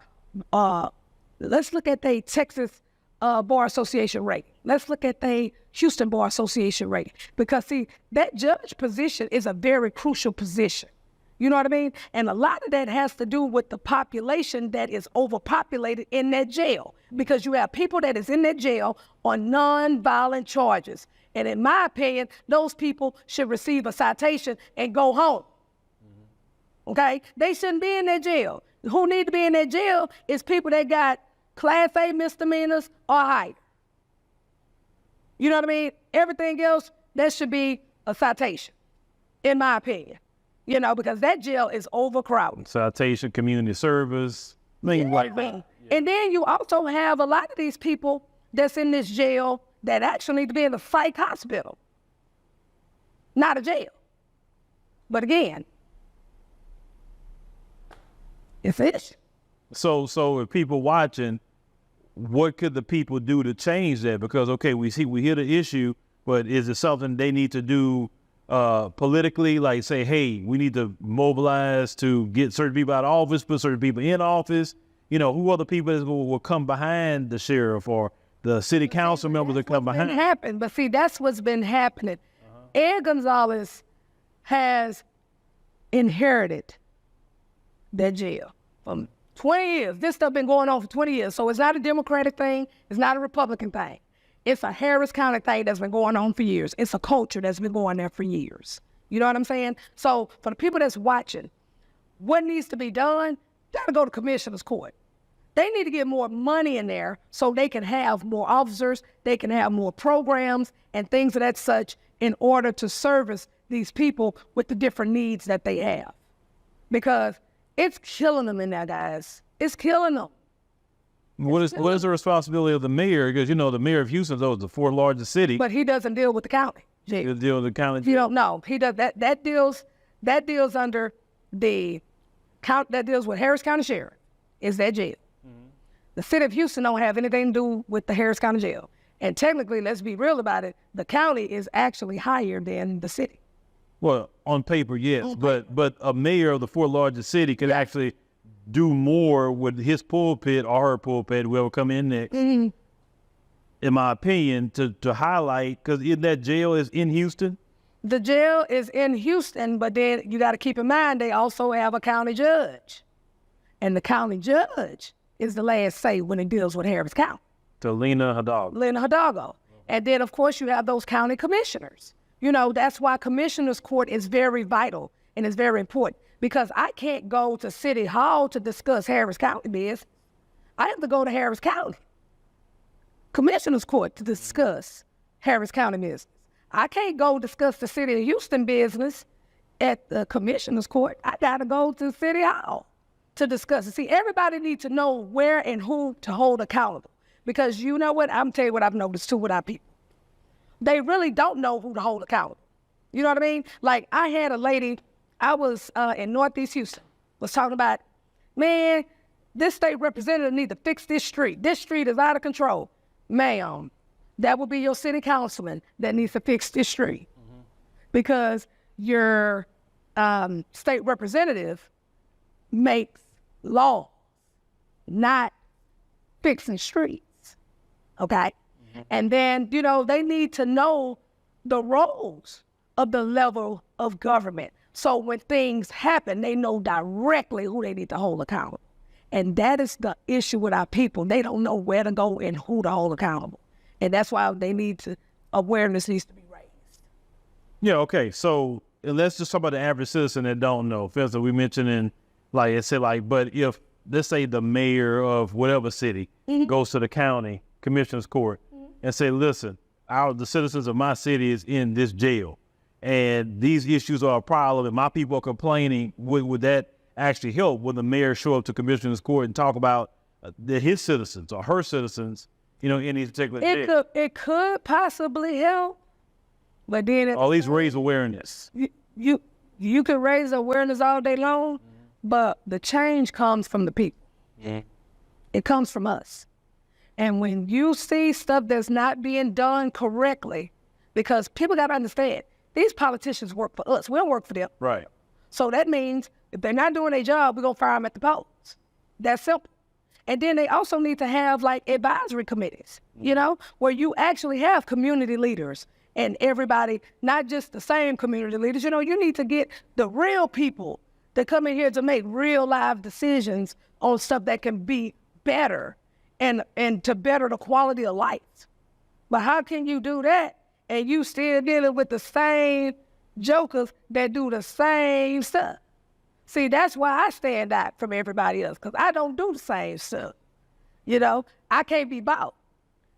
let's look at the Texas Bar Association rating. Let's look at the Houston Bar Association rating. Because, see, that judge position is a very crucial position. You know what I mean? And a lot of that has to do with the population that is overpopulated in that jail. Because you have people that is in that jail on nonviolent charges. And in my opinion, those people should receive a citation and go home. Mm-hmm. Okay? They shouldn't be in that jail. Who need to be in that jail is people that got Class A misdemeanors or higher. You know what I mean? Everything else, that should be a citation, in my opinion. You know, because that jail is overcrowded. Citation, community service, things like that. And then you also have a lot of these people that's in this jail that actually need to be in a psych hospital, not a jail. But again, it's an issue. So if people watching, what could the people do to change that? Because, okay, we hear the issue, but is it something they need to do politically, like say, hey, we need to mobilize to get certain people out of office, put certain people in office? You know, who are the people that will come behind the sheriff or the city council members that come behind? But see, that's what's been happening. Ed Gonzalez has inherited that jail from 20 years. This stuff been going on for 20 years. So it's not a Democratic thing. It's not a Republican thing. It's a Harris County thing that's been going on for years. It's a culture that's been going there for years. You know what I'm saying? So for the people that's watching, what needs to be done? Gotta go to commissioner's court. They need to get more money in there so they can have more officers, they can have more programs and things of that such in order to service these people with the different needs that they have. Because it's killing them in there, guys. It's killing them. What is the responsibility of the mayor? Because, you know, the mayor of Houston, though, is the fourth largest city. But he doesn't deal with the county. He deals with the county. You don't know. He does that deals under the count that deals with Harris County Sheriff. Is that jail? Mm-hmm. The city of Houston don't have anything to do with the Harris County Jail. And technically, let's be real about it, the county is actually higher than the city. Well, on paper, yes, but a mayor of the fourth largest city could actually do more with his pulpit or her pulpit, whoever come in next, in my opinion, to highlight, because that jail is in Houston. The jail is in Houston, but then you got to keep in mind they also have a county judge. And the county judge is the last say when it deals with Harris County. To Lena Hidalgo. And then, of course, you have those county commissioners. You know, that's why commissioner's court is very vital and is very important. Because I can't go to City Hall to discuss Harris County business. I have to go to Harris County Commissioner's Court to discuss Harris County business. I can't go discuss the City of Houston business at the Commissioner's Court. I got to go to City Hall to discuss it. See, everybody needs to know where and who to hold accountable. Because you know what? I'm telling you what I've noticed too with our people. They really don't know who to hold accountable. You know what I mean? Like, I had a lady, I was in Northeast Houston, was talking about, man, this state representative need to fix this street. This street is out of control. Ma'am, that would be your city councilman that needs to fix this street. Mm-hmm. Because your state representative makes laws, not fixing streets, okay? Mm-hmm. And then, you know, they need to know the roles of the level of government. So when things happen, they know directly who they need to hold accountable. And that is the issue with our people. They don't know where to go and who to hold accountable. And that's why awareness needs to be raised. Yeah, okay. So let's just talk about the average citizen that don't know. For instance, we mentioned in, like it said, like, but if, let's say the mayor of whatever city goes to the county commissioner's court and say, listen, the citizens of my city is in this jail and these issues are a problem and my people are complaining, would that actually help when the mayor show up to commissioner's court and talk about his citizens or her citizens, you know, in these particular jail? It could possibly help, but then at least raise awareness. You can raise awareness all day long, but the change comes from the people. It comes from us. And when you see stuff that's not being done correctly, because people got to understand, these politicians work for us. We don't work for them. Right. So that means if they're not doing their job, we're going to fire them at the polls. That's simple. And then they also need to have like advisory committees, you know, where you actually have community leaders and everybody, not just the same community leaders. You know, you need to get the real people that come in here to make real live decisions on stuff that can be better and to better the quality of life. But how can you do that and you still dealing with the same jokers that do the same stuff? See, that's why I stand out from everybody else, because I don't do the same stuff. You know, I can't be bought.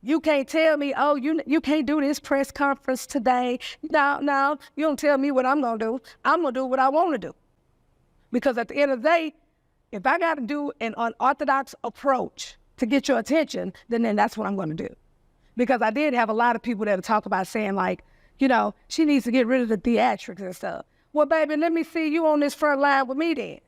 You can't tell me, oh, you can't do this press conference today. No, you don't tell me what I'm going to do. I'm going to do what I want to do. Because at the end of the day, if I got to do an unorthodox approach to get your attention, then that's what I'm going to do. Because I did have a lot of people that talk about saying like, you know, she needs to get rid of the theatrics and stuff. Well, baby, let me see you on this front line with me then.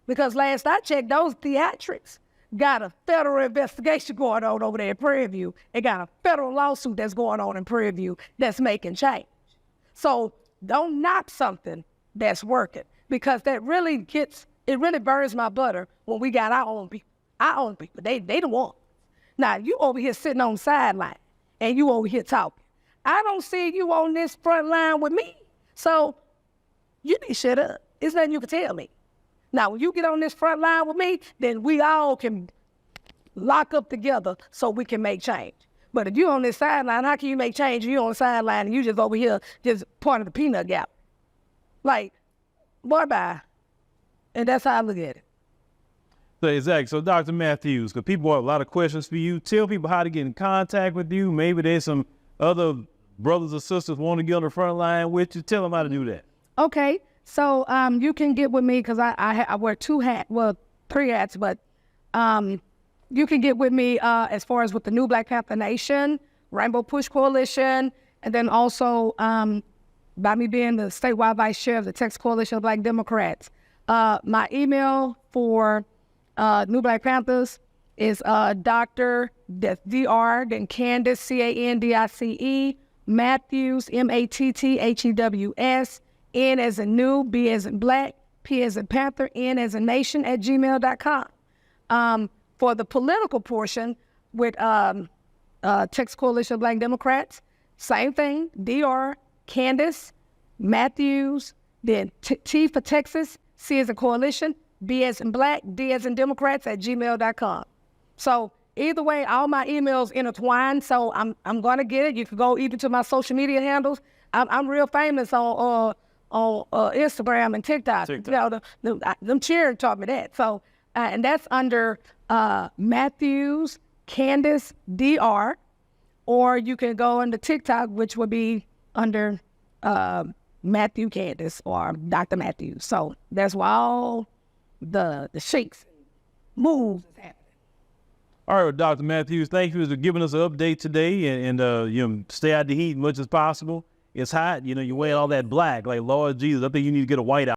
Because last I checked, those theatrics got a federal investigation going on over there in Prairie View. It got a federal lawsuit that's going on in Prairie View that's making change. So don't knock something that's working, because it really burns my butter when we got our own people. Our own people, they the one. Now, you over here sitting on the sideline, and you over here talking. I don't see you on this front line with me. So you need to shut up. It's nothing you can tell me. Now, when you get on this front line with me, then we all can lock up together so we can make change. But if you on this sideline, how can you make change if you on the sideline and you just over here just part of the peanut gallery? Like, boy, bye. And that's how I look at it. So exactly. So Dr. Matthews, because people have a lot of questions for you. Tell people how to get in contact with you. Maybe there's some other brothers or sisters want to get on the front line with you. Tell them how to do that. Okay. So you can get with me because I wear three hats, but you can get with me as far as with the New Black Panther Nation, Rainbow Push Coalition, and then also by me being the statewide vice chair of the Texas Coalition of Black Democrats. My email for New Black Panthers is Dr. That's Dr. Then Candice, Candice, Matthews, Matthews, N as in new, B as in black, P as in Panther, N as in nation @gmail.com. For the political portion with Texas Coalition of Black Democrats, same thing, Dr. Candice Matthews, then T for Texas, C as in coalition, B as in black, D as in Democrats @gmail.com. So either way, all my emails intertwine, so I'm going to get it. You can go either to my social media handles. I'm real famous on Instagram and TikTok. You know, them cheering taught me that. So, and that's under Matthews Candice Dr. Or you can go under TikTok, which would be under Matthew Candice or Dr. Matthews. So that's why all the shakes moves is happening. All right, well, Dr. Matthews, thank you for giving us an update today, and you know, stay out the heat as much as possible. It's hot, you know, you're wearing all that black. Like, Lord Jesus, I think you need to get a white out.